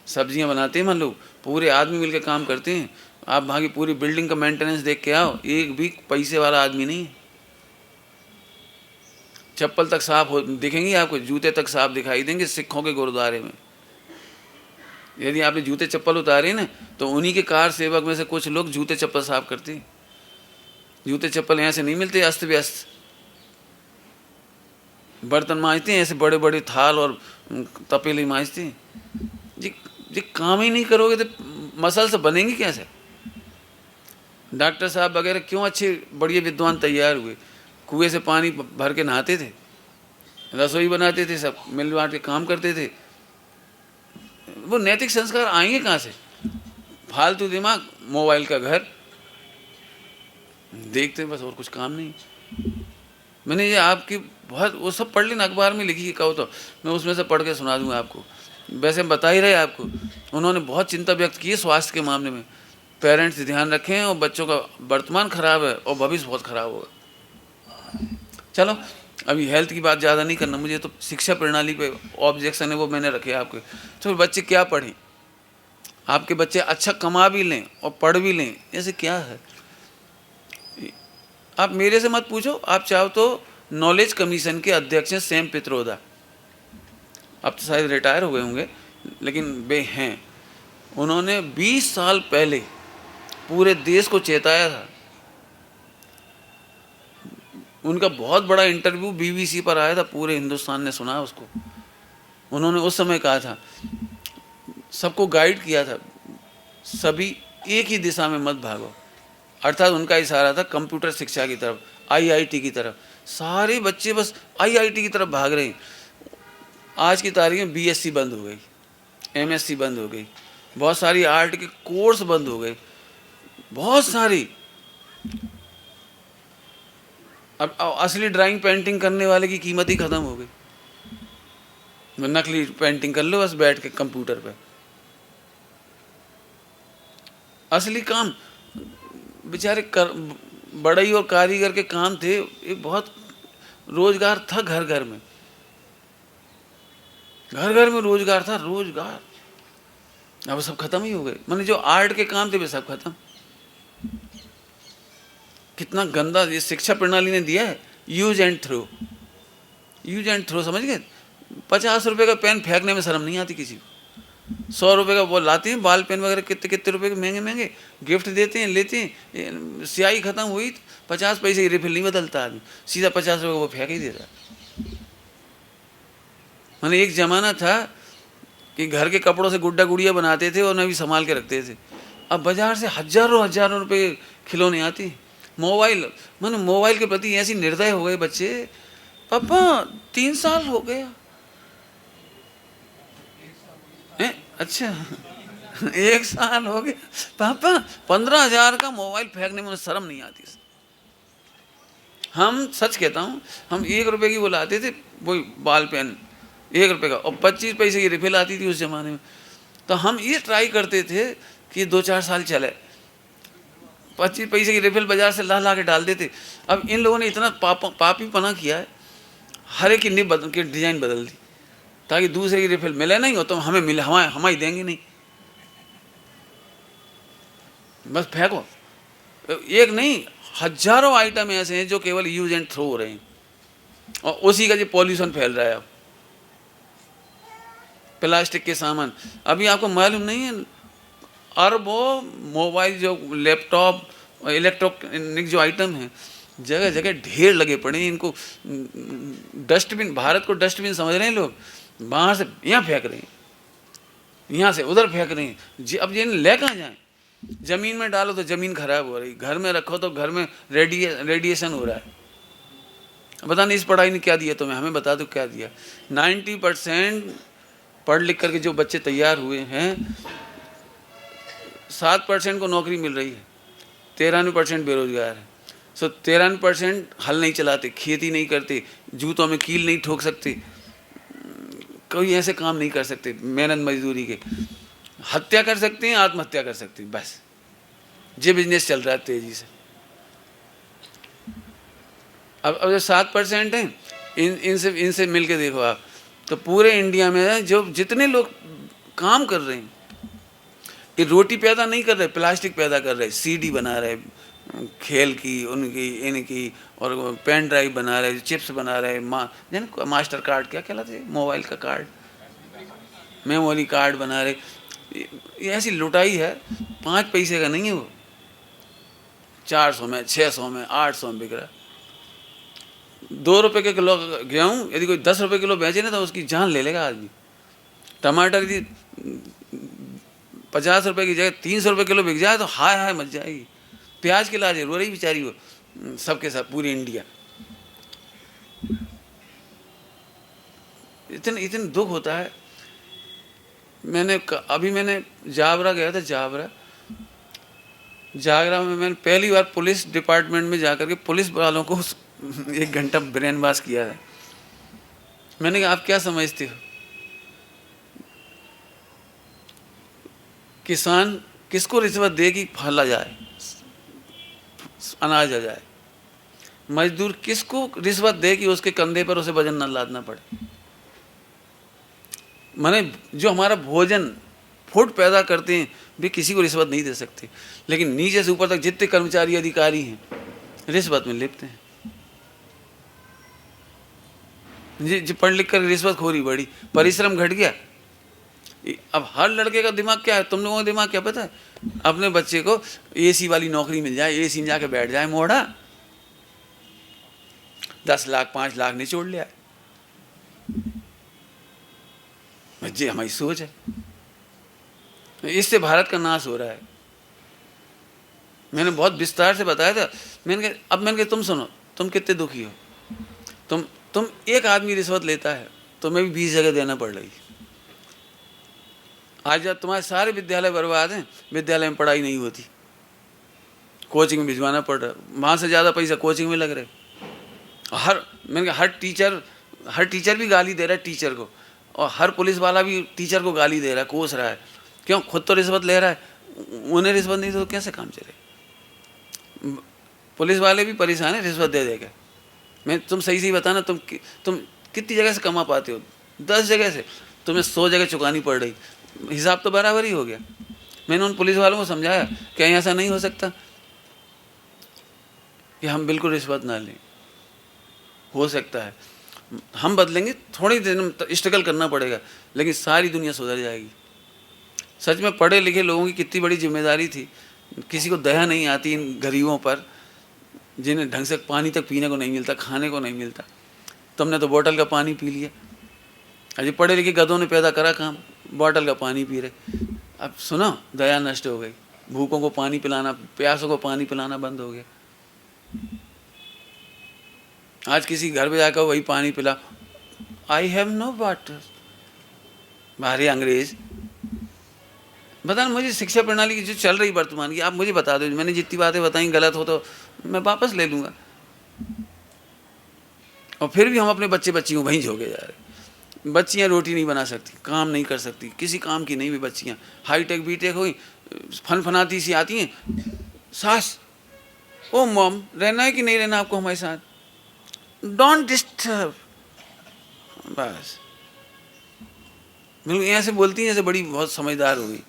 Speaker 1: सब्जियाँ बनाते हैं, मान लो पूरे आदमी मिलकर काम करते हैं। आप वहाँ की पूरी बिल्डिंग का मेंटेनेंस देख के आओ, एक भी पैसे वाला आदमी नहीं है। चप्पल तक साफ हो दिखेंगी आपको, जूते तक साफ दिखाई देंगे सिखों के गुरुद्वारे में। यदि आपने जूते चप्पल उतारे ना तो उन्हीं के कार सेवक में से कुछ लोग जूते चप्पल साफ करते हैं। जूते चप्पल यहाँ से नहीं मिलते अस्त व्यस्त। बर्तन मांजते हैं, ऐसे बड़े बड़े थाल और तपेले मांजते हैं। जी काम ही नहीं करोगे तो मसल से बनेंगे कैसे? डॉक्टर साहब वगैरह क्यों अच्छे बढ़िया विद्वान तैयार हुए? कुएं से पानी भर के नहाते थे, रसोई बनाते थे, सब मिल बांट के काम करते थे। वो नैतिक संस्कार आएंगे कहाँ से? फालतू दिमाग, मोबाइल का घर देखते बस, और कुछ काम नहीं। मैंने ये आपकी बहुत वो सब पढ़ लेना, अखबार में लिखी कहो तो मैं उसमें से पढ़ के सुना दूंगा आपको। वैसे हम बता ही रहे आपको, उन्होंने बहुत चिंता व्यक्त की है स्वास्थ्य के मामले में। पेरेंट्स ध्यान रखें, और बच्चों का वर्तमान खराब है और भविष्य बहुत खराब होगा। चलो अभी हेल्थ की बात ज़्यादा नहीं करना मुझे, तो शिक्षा प्रणाली पे ऑब्जेक्शन है वो मैंने रखे आपके। तो बच्चे क्या पढ़ें, आपके बच्चे अच्छा कमा भी लें और पढ़ भी लें, ऐसे क्या है? आप मेरे से मत पूछो, आप चाहो तो नॉलेज कमीशन के अध्यक्ष हैं सैम पित्रोदा, अब तो शायद रिटायर हो गए होंगे, लेकिन वे हैं। उन्होंने 20 साल पहले पूरे देश को चेताया था। उनका बहुत बड़ा इंटरव्यू बीबीसी पर आया था, पूरे हिंदुस्तान ने सुना उसको। उन्होंने उस समय कहा था, सबको गाइड किया था, सभी एक ही दिशा में मत भागो। अर्थात उनका इशारा था कंप्यूटर शिक्षा की तरफ, आईआईटी की तरफ। सारे बच्चे बस आईआईटी की तरफ भाग रहे हैं। आज की तारीख में बीएससी बंद हो गई, एमएससी बंद हो गई, बहुत सारी आर्ट के कोर्स बंद हो गए, बहुत सारी। अब असली ड्राइंग पेंटिंग करने वाले की कीमत ही खत्म हो गई। नकली पेंटिंग कर लो बस बैठ के कंप्यूटर पे। असली काम बेचारे बढ़ई और कारीगर के काम थे, एक बहुत रोजगार था घर घर में, घर घर में रोजगार था, रोजगार। अब सब खत्म ही हो गए। मैंने जो आर्ट के काम थे वे सब खत्म। कितना गंदा ये शिक्षा प्रणाली ने दिया है, use and throw, use and throw, समझ गए? 50 रुपए का पेन फेंकने में शर्म नहीं आती किसी को। 100 रुपए का वो लाते हैं बाल पेन वगैरह, कितने कितने रुपए के महंगे महंगे गिफ्ट देते हैं, लेते हैं। स्याही खत्म हुई 50 पैसे की रिफिल नहीं बदलता आदमी, सीधा 50 रुपए का वो फेंक ही देता। मैंने एक जमाना था कि घर के कपड़ों से गुड्डा गुड़िया बनाते थे और उन्हें भी संभाल के रखते थे। अब बाजार से हजारों हजारों रुपए खिलौने आती। मोबाइल, मैंने मोबाइल के प्रति ऐसी निर्दय हो गए बच्चे। पापा 3 साल हो गया, अच्छा 1 साल हो गया पापा, 15,000 का मोबाइल फेंकने में शर्म नहीं आती। हम सच कहता हूँ, हम 1 रुपए की वो लाते थे, वही बाल पेन 1 रुपए का, और 25 पैसे की रिफिल आती थी उस जमाने में। तो हम ये ट्राई करते थे कि 2-4 साल चले, 25 पैसे की रिफिल बाजार से ला ला के डाल देते। अब इन लोगों ने इतना पापी पना किया है, हर एक की निब बदल के डिजाइन बदल दी ताकि दूसरे की रिफिल मिले नहीं हो तो हमें मिले, हम ही देंगे नहीं, बस फेंको। एक नहीं, हजारों आइटम ऐसे हैं जो केवल यूज एंड थ्रो हो रहे हैं, और उसी का जो पॉल्यूशन फैल रहा है। अब प्लास्टिक के सामान, अभी आपको मालूम नहीं है, अरबों मोबाइल, जो लैपटॉप, इलेक्ट्रॉनिक जो आइटम है, जगह जगह ढेर लगे पड़े हैं। इनको डस्टबिन, भारत को डस्टबिन समझ रहे हैं लोग, वहाँ से यहाँ फेंक रहे हैं, यहाँ से उधर फेंक रहे हैं। अब ये ले कहाँ जाएं? जमीन में डालो तो जमीन खराब हो रही, घर में रखो तो घर में रेडिएशन हो रहा है। पता नहीं इस पढ़ाई ने क्या दिया तुम्हें, हमें बता दो क्या दिया। 90% पढ़ लिख करके जो बच्चे तैयार हुए हैं, 7% को नौकरी मिल रही है, 93% बेरोजगार है। सो 93% हल नहीं चलाते, खेती नहीं करते, जूतों में कील नहीं ठोक सकते, कोई ऐसे काम नहीं कर सकते मेहनत मजदूरी के। हत्या कर सकते हैं, आत्महत्या कर सकते हैं, बस ये बिजनेस चल रहा है तेजी से। अब जो 7% हैं, इनसे मिल के देखो आप, तो पूरे इंडिया में जो जितने लोग काम कर रहे हैं, ये रोटी पैदा नहीं कर रहे, प्लास्टिक पैदा कर रहे, सीडी बना रहे खेल की, उनकी इनकी, और पेन ड्राइव बना रहे, चिप्स बना रहे, मास्टर कार्ड क्या कहलाते हैं, मोबाइल का कार्ड, मेमोरी कार्ड बना रहे। ये ऐसी लुटाई है, 5 पैसे का नहीं है वो, 400 में, 600 में, 800 में बिक रहा। 2 रुपए के किलो गेहूँ यदि कोई 10 रुपए किलो बेचे ना तो उसकी जान ले लेगा आदमी। टमाटर यदि 50 रुपए की जगह 300 रुपए किलो बिक जाए तो हाय हाय मच जाएगी। प्याज के लाज रो रही बेचारी वो, सबके साथ पूरी इंडिया। इतने दुख होता है। अभी मैंने जावरा गया था, जागरा में मैंने पहली बार पुलिस डिपार्टमेंट में जाकर के पुलिस वालों को 1 घंटा ब्रेन वॉश किया है। मैंने कहा आप क्या समझते हो, किसान किसको रिश्वत दे कि फल आ जाए, अनाज आ जाए? मजदूर किसको रिश्वत दे कि उसके कंधे पर उसे वजन न लादना पड़े? माने जो हमारा भोजन फूड पैदा करते हैं वे किसी को रिश्वत नहीं दे सकते, लेकिन नीचे से ऊपर तक जितने कर्मचारी अधिकारी हैं रिश्वत में लिप्त हैं। जी पढ़ लिख कर रिश्वतखोरी बढ़ी, परिश्रम घट गया। अब हर लड़के का दिमाग क्या है, तुम लोगों का दिमाग क्या पता है? अपने बच्चे को एसी वाली नौकरी मिल जाए, एसी में जाके बैठ जाए मोड़ा, 10 लाख 5 लाख निचोड़ लिया। जी हमारी सोच है, इससे भारत का नाश हो रहा है। मैंने बहुत विस्तार से बताया था। मैंने कहा तुम सुनो, तुम कितने दुखी हो, तुम एक आदमी रिश्वत लेता है तुम्हें भी 20 जगह देना पड़ रही। आज जब तुम्हारे सारे विद्यालय बर्बाद हैं, विद्यालय में पढ़ाई नहीं होती, कोचिंग में भिजवाना पड़ रहा, वहाँ से ज़्यादा पैसा कोचिंग में लग रहे। मैंने कहा हर टीचर भी गाली दे रहा है टीचर को, और हर पुलिस वाला भी टीचर को गाली दे रहा है, कोस रहा है। क्यों? खुद तो रिश्वत ले रहा है, उन्हें रिश्वत नहीं तो कैसे काम चले? पुलिस वाले भी परेशान है रिश्वत दे देगा। तुम सही बताना, तुम कितनी जगह से कमा पाते हो? 10 जगह से, तुम्हें 100 जगह चुकानी पड़ रही, हिसाब तो बराबर ही हो गया। मैंने उन पुलिस वालों को समझाया कहीं ऐसा नहीं हो सकता कि हम बिल्कुल रिश्वत ना लें। हो सकता है हम बदलेंगे, थोड़ी देर में स्ट्रगल करना पड़ेगा, लेकिन सारी दुनिया सुधर जाएगी। सच में पढ़े लिखे लोगों की कितनी बड़ी जिम्मेदारी थी। किसी को दया नहीं आती इन गरीबों पर, जिन्हें ढंग से पानी तक पीने को नहीं मिलता, खाने को नहीं मिलता। तुमने तो बोतल का पानी पी लिया। अजी पढ़े लिखे गधों ने पैदा करा काम, बोतल का पानी पी रहे। अब सुनो, दया नष्ट हो गई, भूखों को पानी पिलाना, प्यासों को पानी पिलाना बंद हो गया। आज किसी घर पे जाकर वही पानी पिला, आई हैव नो वाटर। बाहरी अंग्रेज। बता मुझे शिक्षा प्रणाली की जो चल रही वर्तमान की, आप मुझे बता दो। मैंने जितनी बातें बताई गलत हो तो मैं वापस ले लूँगा। और फिर भी हम अपने बच्चियों वहीं झोंके जा रहे। बच्चियाँ रोटी नहीं बना सकती, काम नहीं कर सकती, किसी काम की नहीं भी बच्चियाँ। हाईटेक बीटेक हुई, फनफनाती सी आती हैं। सास, ओ मॉम, रहना है कि नहीं रहना आपको हमारे साथ? Don't disturb. बस बिल्कुल ऐसे बोलती हैं जैसे बड़ी बहुत समझदार हो गई।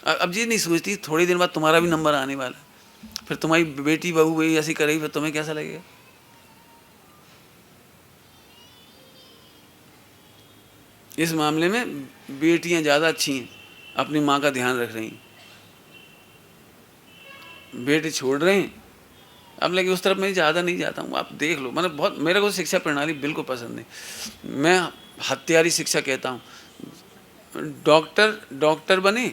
Speaker 1: अब ये नहीं सोचती थोड़ी देर बाद तुम्हारा भी नंबर आने वाला, फिर तुम्हारी बेटी बहू वही ऐसी करेगी, फिर तुम्हें कैसा लगेगा? इस मामले में बेटियां ज़्यादा अच्छी हैं, अपनी माँ का ध्यान रख रही हैं। बेटे छोड़ रहे हैं अब, लेकिन उस तरफ मैं ज़्यादा नहीं जाता हूँ। आप देख लो, मतलब बहुत, मेरे को शिक्षा प्रणाली बिल्कुल पसंद नहीं। मैं हत्यारी शिक्षा कहता हूँ। डॉक्टर बने,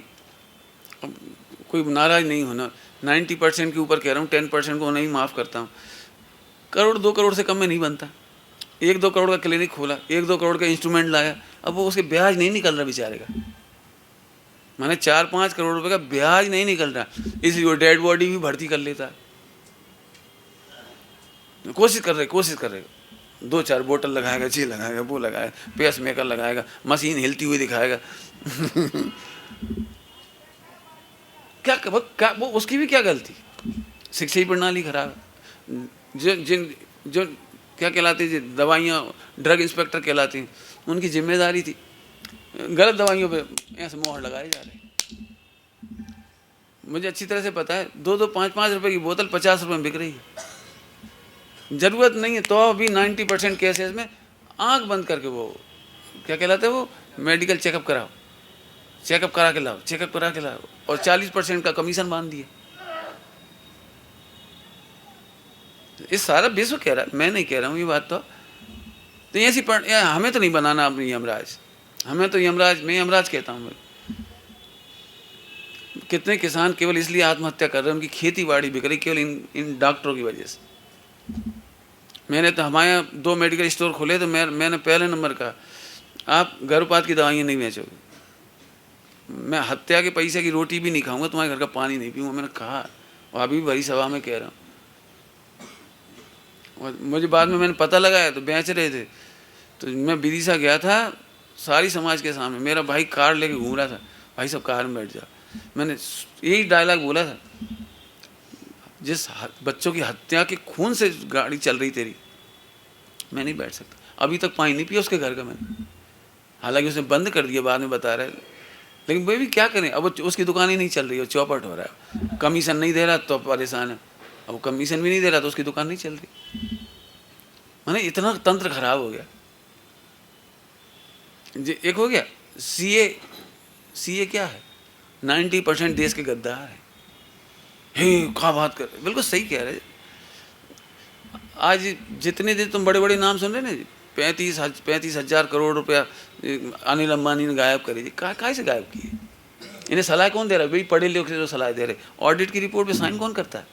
Speaker 1: कोई नाराज नहीं होना। 90% के ऊपर कह रहा हूँ, 10% को नहीं माफ़ करता हूँ। 1-2 करोड़ से कम में नहीं बनता। 1-2 करोड़ का क्लिनिक खोला, 1-2 करोड़ का इंस्ट्रूमेंट लाया, अब वो उसके ब्याज नहीं निकल रहा बेचारे का। मैंने 4-5 करोड़ रुपए का ब्याज नहीं निकल रहा, इसलिए वो डेड बॉडी भी भर्ती कर लेता है। कोशिश कर रहे 2-4 बोतल लगाएगा, जी लगाएगा, वो लगाएगा, पेस मेकर लगाएगा, मशीन हिलती हुई दिखाएगा। क्या वो उसकी भी क्या गलती? शिक्षा प्रणाली खराब है। जो क्या कहलाते हैं, दवाइयाँ ड्रग इंस्पेक्टर कहलाती हैं, उनकी जिम्मेदारी थी। गलत दवाइयों पे ऐसे मोहर लगाए जा रहे। मुझे अच्छी तरह से पता है, 2-2, 5-5 रुपए की बोतल 50 रुपए में बिक रही है। ज़रूरत नहीं है तो अभी 90% केसेस में आंख बंद करके वो क्या कहलाते हैं, वो मेडिकल चेकअप कराओ, चेकअप करा के लाओ, और 40% का कमीशन बांध दिए। इस सारा विश्व कह रहा है, मैं नहीं कह रहा हूँ ये बात। तो ऐसी हमें तो नहीं बनाना अपनी यमराज, हमें तो यमराज, मैं यमराज कहता हूँ। कितने किसान केवल इसलिए आत्महत्या कर रहे हैं, उनकी खेती बाड़ी बिक रही केवल इन डॉक्टरों की वजह से। मैंने तो हमारे यहाँ 2 मेडिकल स्टोर खोले, तो मैंने पहले नंबर कहा, आप गर्भपात की दवाइयाँ नहीं बेचोगे, मैं हत्या के पैसे की रोटी भी नहीं खाऊंगा, तुम्हारे घर का पानी नहीं पीऊंगा। मैंने कहा, और अभी बड़ी सभा में कह रहा हूँ। और मुझे बाद में मैंने पता लगाया तो बेच रहे थे। तो मैं विदिशा गया था सारी समाज के सामने, मेरा भाई कार लेके घूम रहा था, भाई सब कार में बैठ जा। मैंने यही डायलॉग बोला था, जिस बच्चों की हत्या के खून से गाड़ी चल रही तेरी, मैं नहीं बैठ सकता। अभी तक पानी नहीं पिया उसके घर का मैंने, हालांकि उसने बंद कर दिया, बाद में बता रहा है, लेकिन वे भी क्या करें, अब उसकी दुकान ही नहीं चल रही है, चौपट हो रहा है, कमीशन नहीं दे रहा तो परेशान है, अब वो कमीशन भी नहीं दे रहा तो उसकी दुकान नहीं चल रही। मैंने इतना तंत्र खराब हो गया। एक हो गया सीए, सीए क्या है, 90% देश के गद्दार है। हे क्या बात कर, बिल्कुल सही कह रहे। आज जितने दिन तुम बड़े बड़े नाम सुन रहे ना, 35,000 करोड़ रुपया अनिल अंबानी ने गायब करे जी, काय से गायब किए? इन्हें सलाह कौन दे रहा है? भाई पढ़े लिखे जो सलाह दे रहे, ऑडिट की रिपोर्ट पे साइन कौन करता है?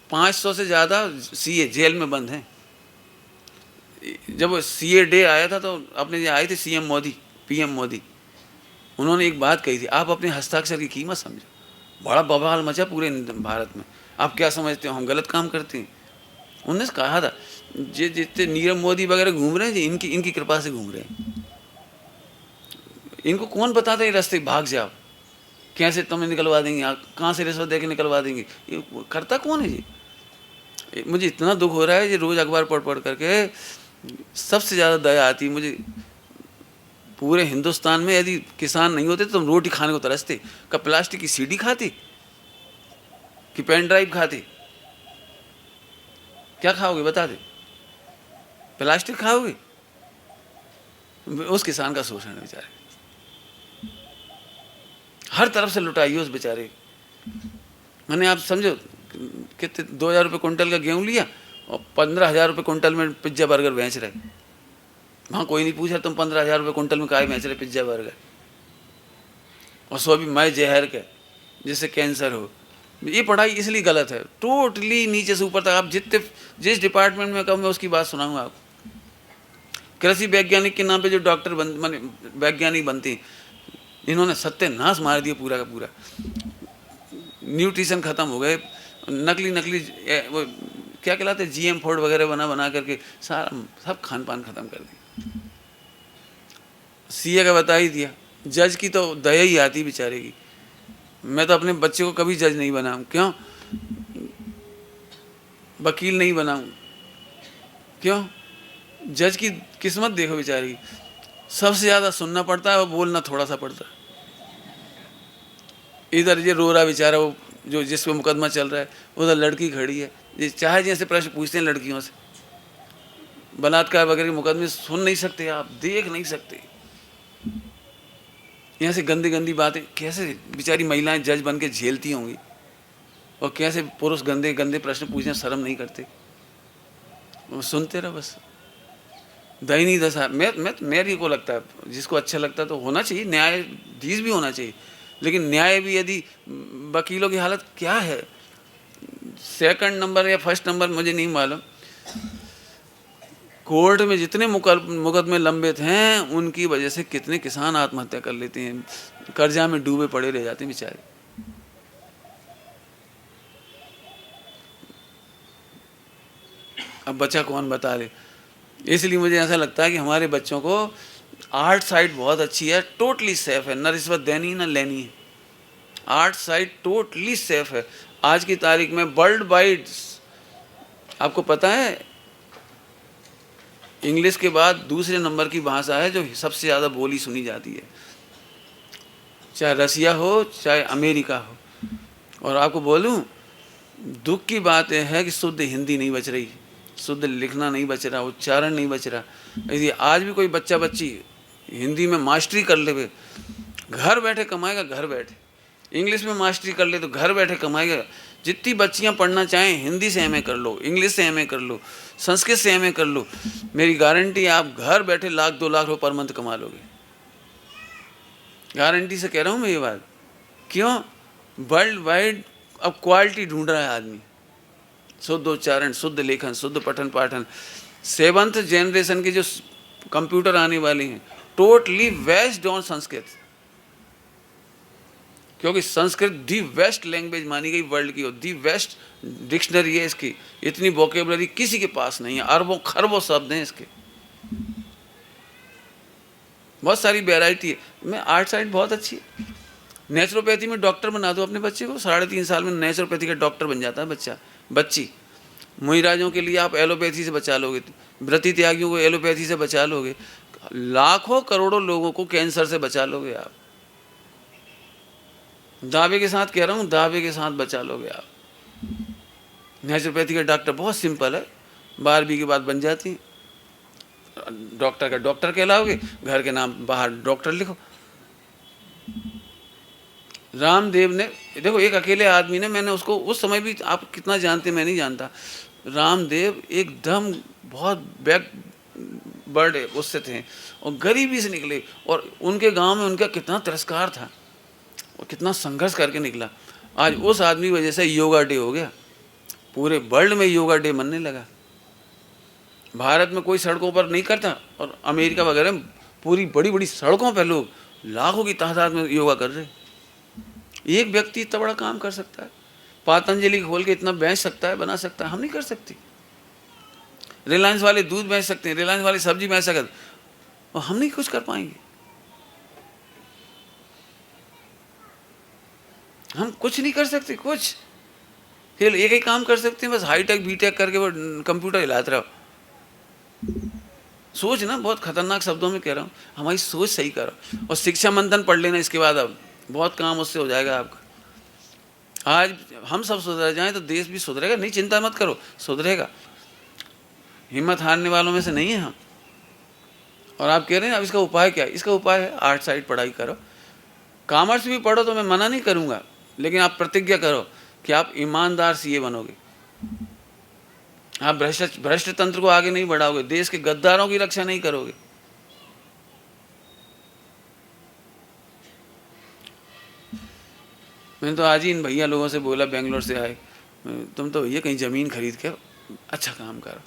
Speaker 1: 500 से ज़्यादा सीए जेल में बंद हैं। जब सीए डे आया था तो अपने ये आए थे सीएम मोदी, पीएम मोदी, उन्होंने एक बात कही थी, आप अपने हस्ताक्षर की कीमत समझो। बड़ा बवाल मचा पूरे भारत में, आप क्या समझते हो हम गलत काम करते हैं? उन्होंने कहा था जितने नीरव मोदी वगैरह घूम रहे हैं जी, इनकी कृपा से घूम रहे हैं। इनको कौन बताता है रास्ते भाग जाओ, कैसे तुम्हें निकलवा देंगे, कहाँ से रिश्वत दे के निकलवा देंगे, ये करता कौन है जी? मुझे इतना दुख हो रहा है जी, रोज़ अखबार पढ़ करके सबसे ज़्यादा दया आती है मुझे। पूरे हिंदुस्तान में यदि किसान नहीं होते तो तुम रोटी खाने को तरसते। कब प्लास्टिक की सीडी खाती कि पेन ड्राइव खाती? क्या खाओगे बता दे? प्लास्टिक खाओगे? उस किसान का शोषण है बेचारे, हर तरफ से लुटाइए उस बेचारे। मैंने आप समझो कितने 2,000 रुपये कुंटल का गेहूँ लिया और 15,000 रुपये कुंटल में पिज्ज़ा बर्गर बेच रहे। वहाँ कोई नहीं पूछा तुम 15,000 रुपये कुंटल में काय बेच रहे पिज्ज़ा बर्गर, और सो भी मैं जहर के जिससे कैंसर हो। ये पढ़ाई इसलिए गलत है, टोटली नीचे से ऊपर तक। आप जिस डिपार्टमेंट में कहो मैं उसकी बात सुनाऊंगा आपको। कृषि वैज्ञानिक के नाम पे जो डॉक्टर वैज्ञानिक बनते, इन्होंने सत्यानाश मार दिया पूरा का पूरा। न्यूट्रिशन खत्म हो गए, नकली वो क्या कहलाते जीएम फूड वगैरह बना करके सारा सब खान पान खत्म कर दिया। सीए का बता ही दिया, जज की तो दया ही आती बेचारे की। मैं तो अपने बच्चे को कभी जज नहीं बनाऊं, क्यों? वकील नहीं बनाऊं, क्यों? जज की किस्मत देखो बेचारी की, सबसे ज़्यादा सुनना पड़ता है और बोलना थोड़ा सा पड़ता है। इधर ये रो रहा बेचारा, वो जो जिस पे मुकदमा चल रहा है, उधर लड़की खड़ी है, ये चाहे जैसे प्रश्न पूछते हैं लड़कियों से, बलात्कार वगैरह के मुकदमे सुन नहीं सकते, आप देख नहीं सकते। यहाँ से गंदी गंदी बातें कैसे बेचारी महिलाएं जज बन के झेलती होंगी, और कैसे पुरुष गंदे गंदे प्रश्न पूछने शर्म नहीं करते, वो सुनते रहो बस। दयनीय दशा। मेरे को लगता है जिसको अच्छा लगता है तो होना चाहिए, न्यायाधीश भी होना चाहिए, लेकिन न्याय भी यदि वकीलों की हालत क्या है, सेकंड नंबर या फर्स्ट नंबर मुझे नहीं मालूम, कोर्ट में जितने मुकदमे लंबित हैं उनकी वजह से कितने किसान आत्महत्या कर लेते हैं, कर्जा में डूबे पड़े रह जाते हैं बेचारे। अब बच्चा कौन बता ले। इसलिए मुझे ऐसा लगता है कि हमारे बच्चों को आर्ट साइड बहुत अच्छी है, टोटली सेफ है, न रिश्वत देनी न लेनी है। आर्ट साइड टोटली सेफ है। आज की तारीख में वर्ल्ड वाइड, आपको पता है इंग्लिश के बाद दूसरे नंबर की भाषा है जो सबसे ज़्यादा बोली सुनी जाती है, चाहे रसिया हो चाहे अमेरिका हो। और आपको बोलूं, दुख की बात यह है कि शुद्ध हिंदी नहीं बच रही, शुद्ध लिखना नहीं बच रहा, उच्चारण नहीं बच रहा। यदि आज भी कोई बच्चा बच्ची हिंदी में मास्टरी कर ले, घर बैठे कमाएगा, घर बैठे। इंग्लिश में मास्टरी कर ले तो घर बैठे कमाएगा। जितनी बच्चियां पढ़ना चाहें हिंदी से एमए कर लो, इंग्लिश से एमए कर लो, संस्कृत से एमए कर लो, मेरी गारंटी है आप घर बैठे 1,00,000-2 लाख रुपये पर मंथ कमा लोगे। गारंटी से कह रहा हूँ मैं ये बात। क्यों? वर्ल्ड वाइड अब क्वालिटी ढूंढ रहा है आदमी, शुद्ध उच्चारण, शुद्ध लेखन, शुद्ध पठन पाठन। 7th जनरेशन के जो कंप्यूटर आने वाले हैं टोटली वेस्ड ऑन संस्कृत, क्योंकि संस्कृत दी बेस्ट लैंग्वेज मानी गई वर्ल्ड की, और दी बेस्ट डिक्शनरी है इसकी। इतनी वोकेबलरी किसी के पास नहीं है, अरबों खरबों शब्द हैं इसके, बहुत सारी वैरायटी है। मैं आर्ट साइड बहुत अच्छी है। नेचुरोपैथी में डॉक्टर बना दो अपने बच्चे को, 3.5 साल में नेचुरोपैथी का डॉक्टर बन जाता है बच्चा बच्ची। मुहिराजों के लिए आप एलोपैथी से बचा लोगे, व्रती त्यागियों को एलोपैथी से बचा लोगे, लाखों करोड़ों लोगों को कैंसर से बचा लोगे आप। दावे के साथ कह रहा हूँ, दावे के साथ बचा लोगे आप। नेचुरोपैथी का डॉक्टर बहुत सिंपल है, 12वीं के बाद बन जाती है। डॉक्टर का डॉक्टर कहलाओगे, घर के नाम बाहर डॉक्टर लिखो। रामदेव ने, देखो एक अकेले आदमी ने, मैंने उसको उस समय भी, आप कितना जानते मैं नहीं जानता, रामदेव एकदम बहुत बैक बर्ड उससे थे और गरीबी से निकले, और उनके गांव में उनका कितना तिरस्कार था और कितना संघर्ष करके निकला। आज उस आदमी की वजह से योगा डे हो गया, पूरे वर्ल्ड में योगा डे मनने लगा। भारत में कोई सड़कों पर नहीं करता, और अमेरिका वगैरह में पूरी बड़ी बड़ी सड़कों पर लोग लाखों की तादाद में योगा कर रहे। एक व्यक्ति इतना बड़ा काम कर सकता है, पतंजलि खोल के इतना बेच सकता है, बना सकता है, हम नहीं कर सकते। रिलायंस वाले दूध बेच सकते हैं, रिलायंस वाले सब्जी बेच सकते, और हम नहीं कुछ कर पाएंगे। हम कुछ नहीं कर सकते, कुछ केवल एक ही काम कर सकते हैं, बस हाईटेक बीटेक करके वो कंप्यूटर हिलाते रहो। सोच ना, बहुत खतरनाक शब्दों में कह रहा हूँ, हमारी सोच सही करो, और शिक्षा मंथन पढ़ लेना, इसके बाद अब बहुत काम उससे हो जाएगा आपका। आज हम सब सुधर जाएं तो देश भी सुधरेगा, नहीं चिंता मत करो, सुधरेगा। हिम्मत हारने वालों में से नहीं है हम। और आप कह रहे हैं अब इसका उपाय क्या है? इसका उपाय है आर्ट साइड पढ़ाई करो, कॉमर्स भी पढ़ो, तो मैं मना नहीं करूँगा, लेकिन आप प्रतिज्ञा करो कि आप ईमानदार सीए बनोगे, आप भ्रष्ट तंत्र को आगे नहीं बढ़ाओगे, देश के गद्दारों की रक्षा नहीं करोगे। मैंने तो आज ही इन भैया लोगों से बोला, बेंगलोर से आए, तुम तो भैया कहीं ज़मीन खरीद के अच्छा काम करो,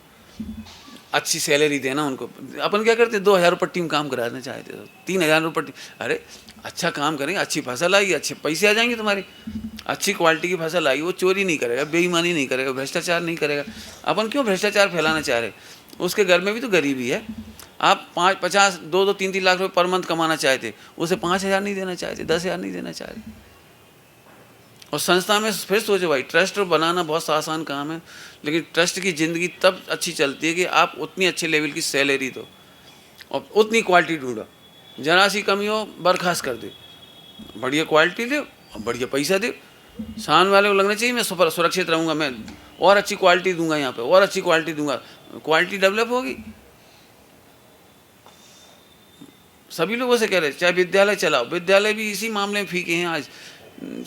Speaker 1: अच्छी सैलरी देना उनको। अपन क्या करते, 2,000 रुपये टीम काम कराना चाहते हो, 3,000 रुपये टीम। अरे अच्छा काम करेंगे, अच्छी फसल आएगी, अच्छे पैसे आ जाएंगे तुम्हारे, अच्छी क्वालिटी की फसल आएगी, वो चोरी नहीं करेगा, बेईमानी नहीं करेगा, भ्रष्टाचार नहीं करेगा। अपन क्यों भ्रष्टाचार फैलाना चाह रहे? उसके घर में भी तो गरीबी है। आप 5-50, 2-2, 3-3 लाख रुपये पर मंथ कमाना चाहते, उसे 5,000 नहीं देना चाहते, 10,000 नहीं देना चाहते। और संस्था में फिर सोचो भाई, ट्रस्ट बनाना बहुत आसान काम है, लेकिन ट्रस्ट की ज़िंदगी तब अच्छी चलती है कि आप उतनी अच्छे लेवल की सैलरी दो और उतनी क्वालिटी ढूंढो। जरा सी कमी हो बर्खास्त कर दे, बढ़िया क्वालिटी दे और बढ़िया पैसा दे। सामने वाले को लगना चाहिए मैं सुरक्षित रहूँगा, मैं और अच्छी क्वालिटी दूंगा, यहाँ पे और अच्छी क्वालिटी दूंगा, क्वालिटी डेवलप होगी। सभी लोगों से कह रहे चाहे विद्यालय चलाओ, विद्यालय भी इसी मामले में फीके हैं। आज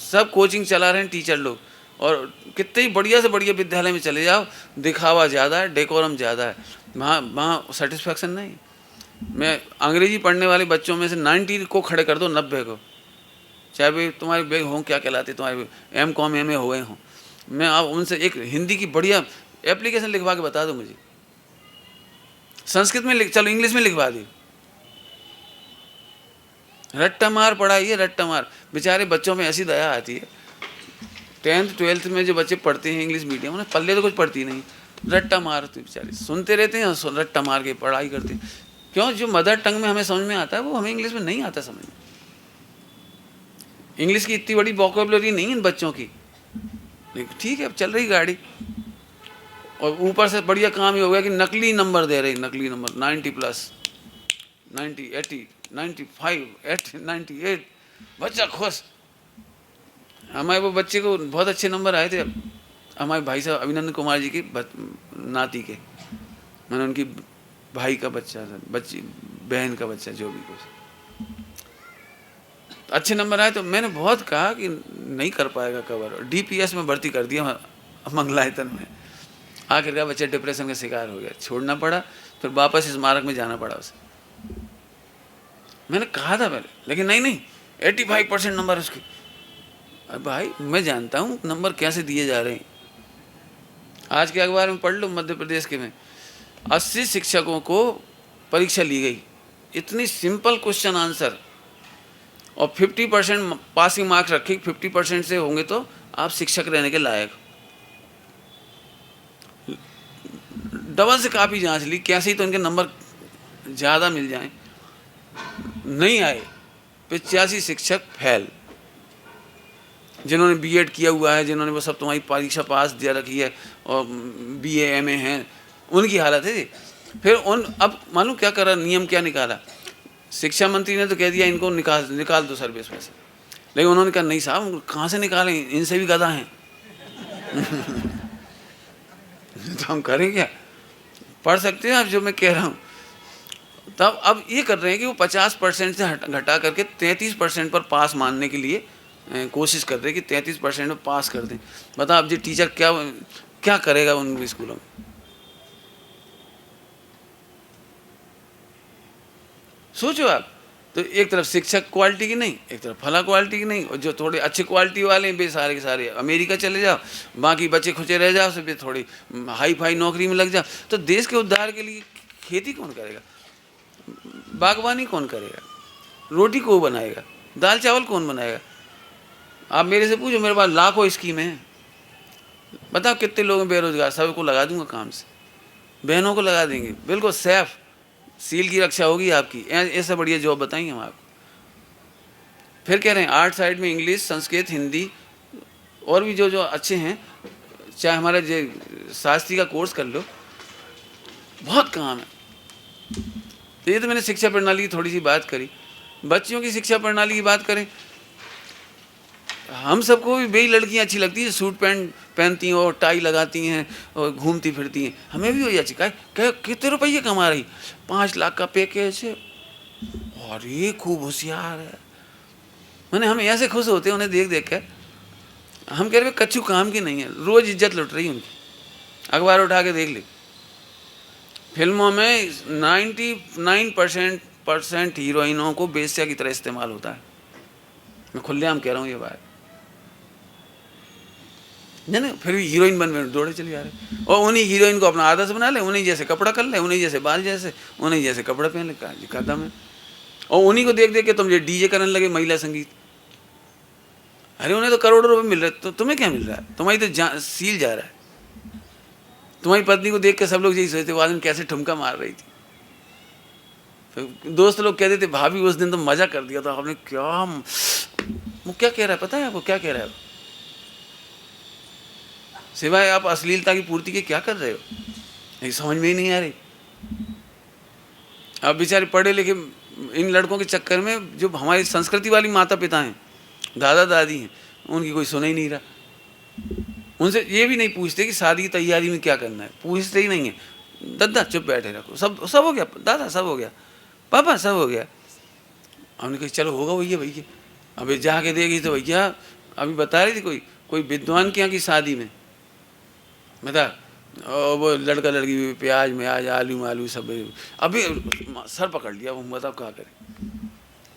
Speaker 1: सब कोचिंग चला रहे हैं टीचर लोग, और कितने ही बढ़िया से बढ़िया विद्यालय में चले जाओ, दिखावा ज़्यादा है, डेकोरम ज़्यादा है, वहाँ सेटिस्फैक्शन नहीं। मैं अंग्रेजी पढ़ने वाले बच्चों में से 90 को खड़े कर दो, 90 को, चाहे भाई तुम्हारे बेग हों क्या कहलाते, तुम्हारे M.Com MA हुए हों, मैं अब उनसे एक हिंदी की बढ़िया एप्लीकेशन लिखवा के बता दो मुझे, संस्कृत में चलो इंग्लिश में लिखवा दी। रट्टा मार पढ़ाई है, रट्टा मार। बेचारे बच्चों में ऐसी दया आती है, 10th 12th में जो बच्चे पढ़ते हैं इंग्लिश मीडियम, उन्हें पल्ले तो कुछ पढ़ती नहीं, रट्टा मार तो बेचारे सुनते रहते हैं, रट्टा मार के पढ़ाई करते हैं। क्यों? जो मदर टंग में हमें समझ में आता है वो हमें इंग्लिश में नहीं आता समझ में। इंग्लिश की इतनी बड़ी वोकैबुलरी नहीं है इन बच्चों की, लेकिन ठीक है अब चल रही गाड़ी। और ऊपर से बढ़िया काम ये हो गया कि नकली नंबर दे रहे, नकली नंबर 90+, 90, 80, 95, 80, 98, बच्चा खुश। हमारे वो बच्चे को बहुत अच्छे नंबर आए थे, हमारे भाई साहब अभिनंदन कुमार जी के नाती के, मैंने उनकी भाई का बच्चा, बच्ची बहन का बच्चा, जो भी कुछ अच्छे नंबर आए, तो मैंने बहुत कहा कि नहीं कर पाएगा कवर, DPS में भर्ती कर दिया मंगलायतन में। आखिरकार बच्चा डिप्रेशन का शिकार हो गया, छोड़ना पड़ा, फिर वापस स्मारक में जाना पड़ा उसे। मैंने कहा था पहले, लेकिन नहीं 85% नंबर उसके। अब भाई मैं जानता हूँ नंबर कैसे दिए जा रहे हैं। आज के अखबार में पढ़ लो, मध्य प्रदेश के में 80 शिक्षकों को परीक्षा ली गई, इतनी सिंपल क्वेश्चन आंसर, और 50% पासिंग मार्क्स रखे, 50% से होंगे तो आप शिक्षक रहने के लायक। डबल से काफ़ी जांच ली, कैसे ही तो इनके नंबर ज़्यादा मिल जाएं, नहीं आए। 85 शिक्षक फेल। जिन्होंने बीएड किया हुआ है, जिन्होंने वो सब तुम्हारी परीक्षा पास दिया रखी है और बीए एमए हैं, उनकी हालत है। फिर अब मालूम क्या करा, नियम क्या निकाला, शिक्षा मंत्री ने तो कह दिया इनको निकाल दो सर्विस में से, लेकिन उन्होंने कहा नहीं साहब, कहाँ से निकालें, इनसे भी गधा हैं। तो हम करें क्या, पढ़ सकते हैं आप जो मैं कह रहा हूँ। तब अब ये कर रहे हैं कि वो 50% से घटा करके 33% पर पास मानने के लिए कोशिश कर रहे हैं कि 33% में पास कर दें। बताओ अब जो टीचर क्या क्या करेगा उन स्कूलों में। सोचो आप, तो एक तरफ शिक्षक क्वालिटी की नहीं, एक तरफ फला क्वालिटी की नहीं, और जो थोड़े अच्छे क्वालिटी वाले हैं बेसारे के सारे अमेरिका चले जाओ, बाकी बच्चे खुचे रह जाओ, सब थोड़ी हाई फाई नौकरी में लग जाओ। तो देश के उद्धार के लिए खेती कौन करेगा, बागवानी कौन करेगा, रोटी कौन बनाएगा, दाल चावल कौन बनाएगा। आप मेरे से पूछो, मेरे पास लाखों स्कीमें हैं, बताओ कितने लोग हैं बेरोजगार, सबको लगा दूंगा काम से, बहनों को लगा देंगे, बिल्कुल सेफ, सील की रक्षा होगी आपकी। ऐसा बढ़िया जॉब बताएंगे हम आपको। फिर कह रहे हैं आर्ट साइड में इंग्लिश, संस्कृत, हिंदी और भी जो जो अच्छे हैं, चाहे हमारा जो शास्त्री का कोर्स कर लो, बहुत काम है। तो ये तो मैंने शिक्षा प्रणाली की थोड़ी सी बात करी। बच्चियों की शिक्षा प्रणाली की बात करें, हम सबको भी वही लड़कियां अच्छी लगती हैं, सूट पैंट पहनती हैं और टाई लगाती हैं और घूमती फिरती हैं, हमें भी वही अच्छी। कितने रुपये कमा रही, 5 लाख का पैकेज है, और ये खूब होशियार है। मैंने हम ऐसे खुश होते हैं उन्हें देख देख कर, हम कह रहे कच्चू काम की नहीं है, रोज इज्जत लुट रही उनकी। अखबार उठा के देख ले, फिल्मों में 99% हीरोइनों को बेश्या की तरह इस्तेमाल होता है। मैं खुलेआम कह रहा हूँ ये बात, नहीं फिर भी हीरोइन बन दौड़े चले जा रहे, और उन्हीं हीरोइन को अपना आदर्श बना ले, उन्हीं जैसे कपड़ा कर ले, उन्हीं जैसे बाल जैसे, उन्हीं जैसे कपड़े पहन ले, कदम है। और उन्हीं को देख देख के तुम जो डीजे करने लगे, महिला संगीत। अरे उन्हें तो करोड़ों रुपए मिल रहे, तो तुम्हें क्या मिल रहा है, तुम्हारी तो सील जा रहा है। तुम्हारी पत्नी को देख के सब लोग यही सोचते, वो आदमी कैसे ठुमका मार रही थी। फिर दोस्त लोग कहते थे भाभी उस दिन तो मजा कर दिया था आपने, क्या वो क्या कह रहा है, पता है आपको क्या कह रहा है, सिवाय आप अश्लीलता की पूर्ति के क्या कर रहे हो, ये समझ में ही नहीं आ रही। अब बेचारे पढ़े लिखे इन लड़कों के चक्कर में, जो हमारी संस्कृति वाली माता पिता हैं, दादा दादी हैं, उनकी कोई सुन ही नहीं रहा। उनसे ये भी नहीं पूछते कि शादी की तैयारी में क्या करना है, पूछते ही नहीं है। दादा चुप बैठे रखो, सब हो गया, दादा सब हो गया, पापा सब हो गया। हमने कहा चलो होगा भैया। अभी जाके देगी तो भैया अभी बता रही थी कोई विद्वान के यहाँ की शादी में, बता, और वो लड़का लड़की प्याज में आज आलू सब, अभी सर पकड़ लिया। वो बताओ क्या करें,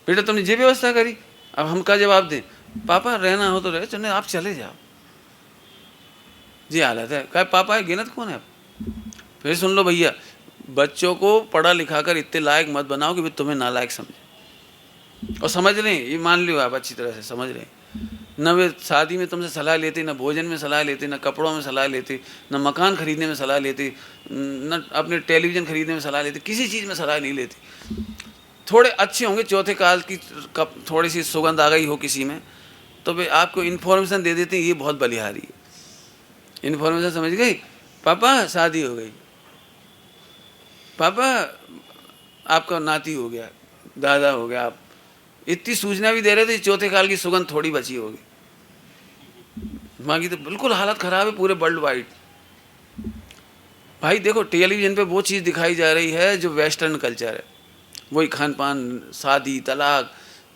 Speaker 1: बेटा तुमने ये व्यवस्था करी, अब हम क्या जवाब दें, पापा रहना हो तो रहे, चलने आप चले जाओ, जी हालत है। कहा पापा है गिनत कौन है आप। फिर सुन लो भैया, बच्चों को पढ़ा लिखा कर इतने लायक मत बनाओ कि वे तुम्हें नालायक समझे, और समझ रहे हैं, ये मान लो आप अच्छी तरह से समझ रहे हैं। न वे शादी में तुमसे सलाह लेते, न भोजन में सलाह लेते, न कपड़ों में सलाह लेते, न मकान खरीदने में सलाह लेते, न अपने टेलीविज़न खरीदने में सलाह लेते, किसी चीज़ में सलाह नहीं लेती। थोड़े अच्छे होंगे, चौथे काल की थोड़ी सी सुगंध आ गई हो किसी में, तो वे आपको इन्फॉर्मेशन दे देते हैं, ये बहुत बलिहारी है, इन्फॉर्मेशन समझ गई, पापा शादी हो गई, पापा आपका नाती हो गया, दादा हो गया। आप इतनी सूचना भी दे रहे थे, चौथे काल की सुगंध थोड़ी बची होगी, बाकी तो बिल्कुल हालत खराब है पूरे वर्ल्ड वाइड। भाई देखो टेलीविज़न पे वो चीज़ दिखाई जा रही है जो वेस्टर्न कल्चर है, वही खान पान, शादी, तलाक,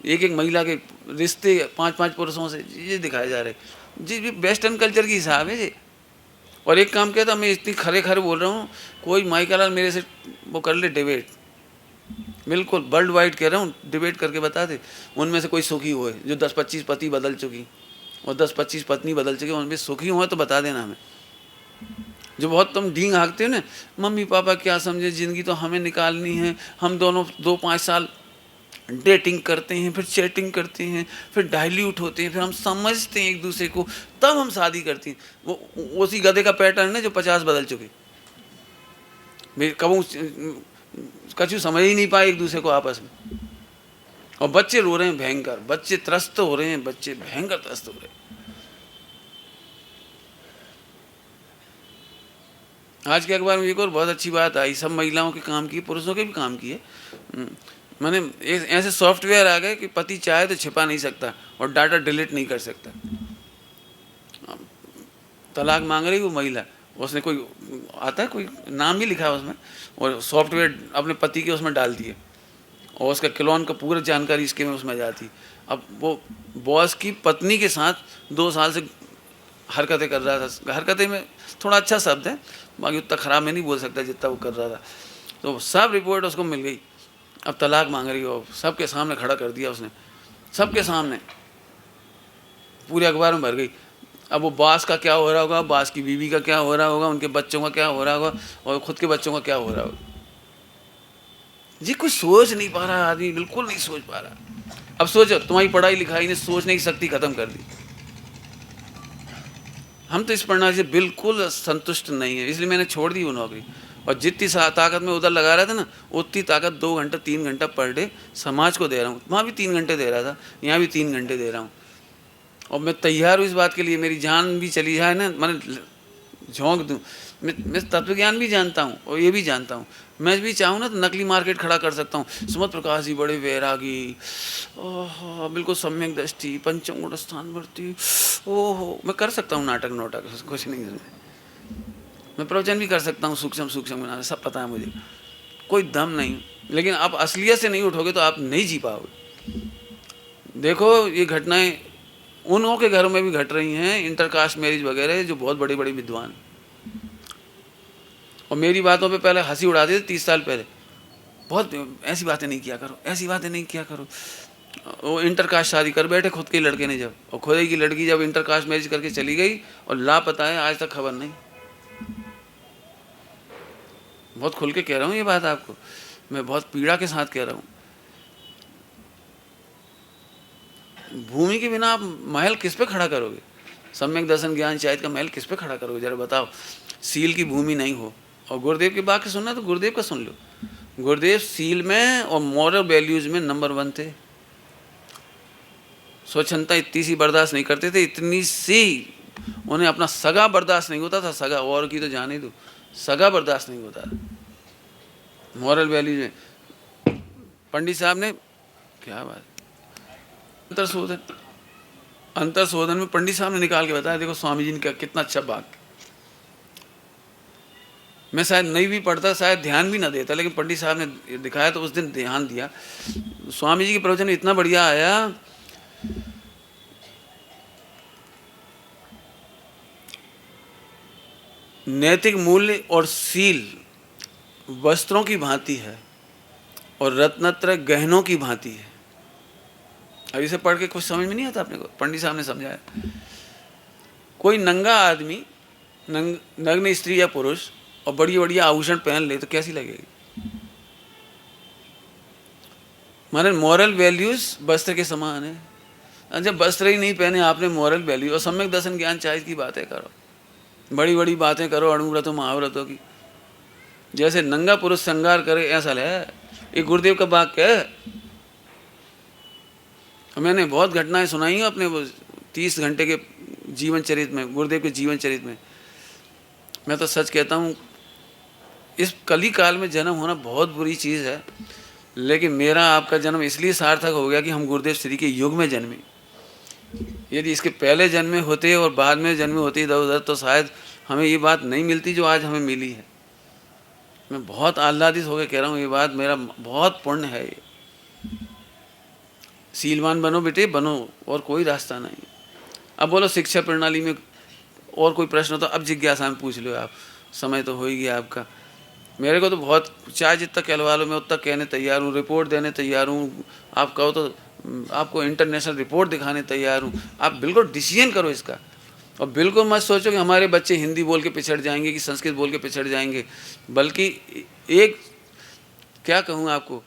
Speaker 1: एक महिला के रिश्ते 5 पुरुषों से, ये दिखाए जा रहे जी, वेस्टर्न कल्चर की हिसाब है जी। और एक काम किया था, मैं इतनी खरे बोल रहा हूँ, कोई माइकल मेरे से वो कर ले डिबेट, बिल्कुल वर्ल्ड वाइड कह रहा हूँ, डिबेट करके बता दे, उनमें से कोई सुखी हुए जो 10-25 पति बदल चुकी और 10-25 पत्नी बदल चुकी, उनमें सुखी हुए तो बता देना हमें। जो बहुत तुम डींग हाँकते हो ना, मम्मी पापा क्या समझे, ज़िंदगी तो हमें निकालनी है, हम दोनों 2-5 साल, डेटिंग करते हैं, फिर चैटिंग करते हैं, फिर डाइल्यूट होते हैं, फिर हम समझते हैं एक दूसरे को, तब हम शादी करते हैं। वो उसी गधे का पैटर्न है जो 50 बदल चुके। कबू कछु समझ ही नहीं पाए एक दूसरे को आपस में। और बच्चे रो रहे हैं भयंकर, बच्चे त्रस्त हो रहे हैं, बच्चे भयंकर त्रस्त हो रहे हैं। आज के अखबार में एक और बहुत अच्छी बात आई, सब महिलाओं के काम की, पुरुषों के भी काम की है। मैंने ऐसे सॉफ्टवेयर आ गए कि पति चाहे तो छिपा नहीं सकता और डाटा डिलीट नहीं कर सकता। तलाक मांग रही वो महिला, उसने कोई आता है, कोई नाम भी लिखा है उसमें, और सॉफ्टवेयर अपने पति के उसमें डाल दिए, और उसका क्लोन का पूरा जानकारी इसके में उसमें जाती। अब वो बॉस की पत्नी के साथ 2 साल से हरकतें कर रहा था। हरकतें में थोड़ा अच्छा शब्द है, बाकी उतना ख़राब मैं नहीं बोल सकता जितना वो कर रहा था। तो सब रिपोर्ट उसको मिल गई। अब तलाक मांग रही हो, सबके सामने खड़ा कर दिया उसने, सबके सामने, पूरे अखबार में भर गई। अब वो बास का क्या हो रहा होगा, बास की बीवी का क्या हो रहा होगा, उनके बच्चों का क्या हो रहा होगा, और खुद के बच्चों का क्या हो रहा होगा। जी कुछ सोच नहीं पा रहा आदमी, बिल्कुल नहीं सोच पा रहा। अब सोचो, तुम्हारी पढ़ाई लिखाई ने सोचने की शक्ति खत्म कर दी। हम तो इस प्रणाली से बिल्कुल संतुष्ट नहीं है, इसलिए मैंने छोड़ दी वो नौकरी। और जितनी ताकत मैं उधर लगा रहा था ना, उतनी ताकत 2 घंटा 3 घंटा पर डे समाज को दे रहा हूँ। वहाँ भी 3 घंटे दे रहा था, यहाँ भी 3 घंटे दे रहा हूँ। और मैं तैयार हूँ इस बात के लिए, मेरी जान भी चली जाए ना, मैंने झोंक दूँ। मैं तत्व ज्ञान भी जानता हूँ और ये भी जानता हूँ। मैं भी चाहूँ ना तो नकली मार्केट खड़ा कर सकता हूँ। सुमत प्रकाश जी बड़े वैरागी, ओह बिल्कुल सम्यक दृष्टि, पंचम गुण स्थान भरती, ओहो मैं कर सकता हूँ नाटक कुछ नहीं है। मैं प्रवचन भी कर सकता हूँ सूक्ष्म सूक्ष्म बना, सब पता है मुझे, कोई दम नहीं। लेकिन आप असलियत से नहीं उठोगे तो आप नहीं जी पाओगे। देखो ये घटनाएं उन के घरों में भी घट रही हैं, इंटरकास्ट मैरिज वगैरह, जो बहुत बड़े बड़े विद्वान, और मेरी बातों पे पहले हंसी उड़ाते थे 30 साल पहले, बहुत ऐसी बातें नहीं किया करो, ऐसी बातें नहीं किया करो। वो इंटरकास्ट शादी कर बैठे खुद के लड़के ने जब, और खुद की लड़की जब इंटरकास्ट मैरिज करके चली गई और लापता है, आज तक खबर नहीं। बहुत खुल के कह रहा हूँ ये बात आपको, मैं बहुत पीड़ा के साथ कह रहा हूँ। भूमि के बिना आप महल किस पे खड़ा करोगे? सम्यक दर्शन ज्ञान शायद का महल किस पे खड़ा करोगे जरा बताओ? सील की भूमि नहीं हो। और गुरुदेव की बात सुनना तो गुरुदेव का सुन लो। गुरुदेव सील में और मॉरल वैल्यूज में नंबर 1 थे। स्वच्छंदता इतनी सी बर्दाश्त नहीं करते थे, इतनी सी, उन्हें अपना सगा बर्दाश्त नहीं होता था, सगा और की तो जाने दो, सगा बर्दाश्त नहीं होता। मॉरल वैल्यूज में पंडित साहब ने क्या बात, अंतर शोधन में पंडित साहब ने निकाल के बताया, देखो स्वामी जी ने क्या कितना अच्छा बात। मैं शायद नहीं भी पढ़ता, शायद ध्यान भी ना देता, लेकिन पंडित साहब ने दिखाया तो उस दिन ध्यान दिया। स्वामी जी के प्रवचन में इतना बढ़िया आया, नैतिक मूल्य और सील वस्त्रों की भांति है और रत्नत्रय गहनों की भांति है। अब इसे पढ़ के कुछ समझ में नहीं आता अपने को, पंडित साहब ने समझाया। कोई नंगा आदमी, नग्न स्त्री या पुरुष, और बड़ी बढ़िया आभूषण पहन ले तो कैसी लगेगी? माने मॉरल वैल्यूज वस्त्र के समान है। जब वस्त्र ही नहीं पहने आपने मॉरल वैल्यू, और सम्यक दर्शन ज्ञान चाहिए की बातें करो, बड़ी बड़ी बातें करो अणुव्रतों महाव्रतों की, जैसे नंगा पुरुष श्रृंगार करे ऐसा है। ये गुरुदेव का वाक्य है। मैंने बहुत घटनाएं सुनाई हैं अपने 30 घंटे के जीवन चरित्र में, गुरुदेव के जीवन चरित्र में। मैं तो सच कहता हूँ, इस कली काल में जन्म होना बहुत बुरी चीज़ है, लेकिन मेरा आपका जन्म इसलिए सार्थक हो गया कि हम गुरुदेव श्री के युग में जन्मे। यदि इसके पहले जन्मे होते और बाद में जन्मे होते इधर उधर, तो शायद हमें ये बात नहीं मिलती जो आज हमें मिली है। मैं बहुत आह्लादित होकर कह रहा हूँ ये बात, मेरा बहुत पुण्य है ये। सीलवान बनो बेटे, बनो, और कोई रास्ता नहीं। अब बोलो शिक्षा प्रणाली में और कोई प्रश्न हो तो अब जिज्ञासा में पूछ लो आप, समय तो हो ही गया आपका। मेरे को तो बहुत, चाहे जितना कहलवा लो मैं उतना कहने तैयार हूँ, रिपोर्ट देने तैयार हूँ। आप कहो तो आपको इंटरनेशनल रिपोर्ट दिखाने तैयार हूँ। आप बिल्कुल डिसीजन करो इसका, और बिल्कुल मत सोचो कि हमारे बच्चे हिंदी बोल के पिछड़ जाएंगे कि संस्कृत बोल के पिछड़ जाएंगे। बल्कि एक क्या कहूँ आपको,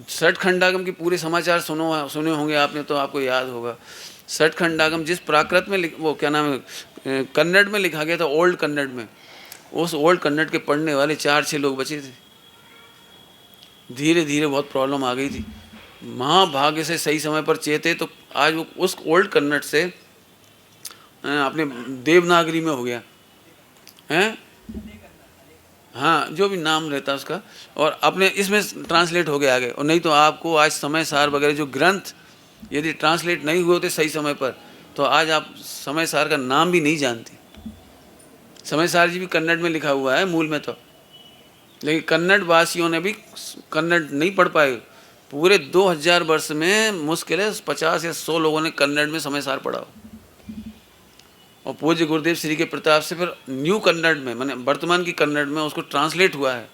Speaker 1: सठ खंडागम के पूरे समाचार सुने होंगे आपने, तो आपको याद होगा। सठ खंडागम जिस प्राकृत में वो क्या नाम है, कन्नड़ में लिखा गया था, ओल्ड कन्नड़ में, उस ओल्ड कन्नड़ के पढ़ने वाले 4-6 लोग बचे थे। धीरे धीरे बहुत प्रॉब्लम आ गई थी। महाभाग्य से सही समय पर चेते तो आज वो उस ओल्ड कन्नड़ से अपने देवनागरी में हो गया हैं, हाँ जो भी नाम रहता है उसका, और अपने इसमें ट्रांसलेट हो गया आगे। और नहीं तो आपको आज समय सार वगैरह जो ग्रंथ यदि ट्रांसलेट नहीं हुए होते सही समय पर, तो आज आप समय सार का नाम भी नहीं जानते। समय सार जी भी कन्नड़ में लिखा हुआ है मूल में तो, लेकिन कन्नड़ वासियों ने भी कन्नड़ नहीं पढ़ पाए। पूरे 2000 वर्ष में मुश्किल है 50 या 100 लोगों ने कन्नड़ में समय सार पढ़ा। और पूज्य गुरुदेव श्री के प्रताप से फिर न्यू कन्नड़ में, माने वर्तमान की कन्नड़ में उसको ट्रांसलेट हुआ है,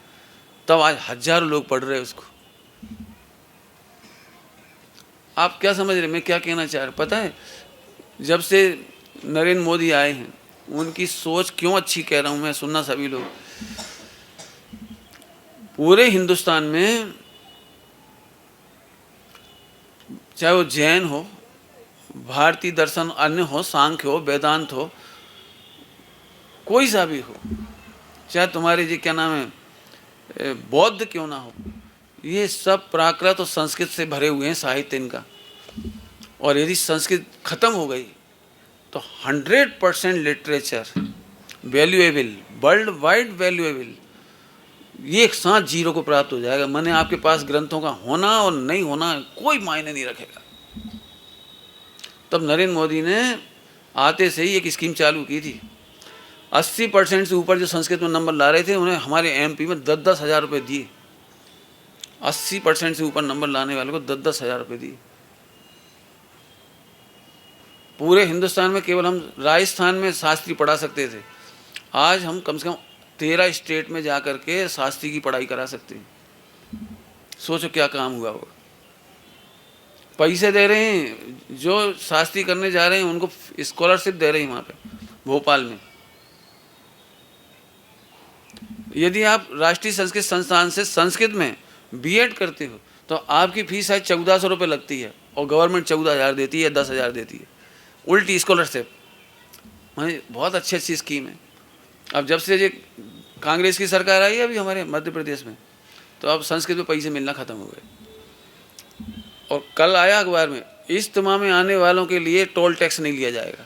Speaker 1: तब आज हजारों लोग पढ़ रहे हैं उसको। आप क्या समझ रहे, मैं क्या कहना चाह रहा, पता है जब से नरेंद्र मोदी आए हैं उनकी सोच क्यों अच्छी कह रहा हूँ मैं, सुनना सभी लोग। पूरे हिंदुस्तान में चाहे वो जैन हो, भारतीय दर्शन अन्य हो, सांख्य हो, वेदांत हो, कोई सा भी हो, चाहे तुम्हारे जी क्या नाम है बौद्ध क्यों ना हो, ये सब प्राकृत और संस्कृत से भरे हुए हैं साहित्य इनका। और यदि संस्कृत खत्म हो गई तो 100% literature valuable, world wide valuable, ये एक साथ जीरो को प्राप्त हो जाएगा। माने आपके पास ग्रंथों का होना और नहीं होना कोई मायने नहीं रखेगा। तब नरेंद्र मोदी ने आते से ही एक स्कीम चालू की थी। 80% से ऊपर जो संस्कृत में नंबर ला रहे थे उन्हें हमारे एमपी में 10-10 हज़ार रुपये दिए। 80% से ऊपर नंबर लाने वाले को 10-10 हज़ार रुपये दिए। पूरे हिंदुस्तान में केवल हम राजस्थान में शास्त्री पढ़ा सकते थे, आज हम कम से कम 13 स्टेट में जा कर के शास्त्री की पढ़ाई करा सकते हैं। सोचो क्या काम हुआ होगा। पैसे दे रहे हैं, जो शास्त्री करने जा रहे हैं उनको स्कॉलरशिप दे रहे हैं वहाँ पे भोपाल में। यदि आप राष्ट्रीय संस्कृत संस्थान से संस्कृत में बीएड करते हो तो आपकी फीस है 1400 रुपये लगती है, और गवर्नमेंट 14,000 देती है, 10,000 देती है, उल्टी स्कॉलरशिप। बहुत अच्छी स्कीम है। अब जब से ये कांग्रेस की सरकार आई है अभी हमारे मध्य प्रदेश में, तो अब संस्कृत में पैसे मिलना ख़त्म हो गए। और कल आया अखबार में, इज्तिमा में आने वालों के लिए टोल टैक्स नहीं लिया जाएगा,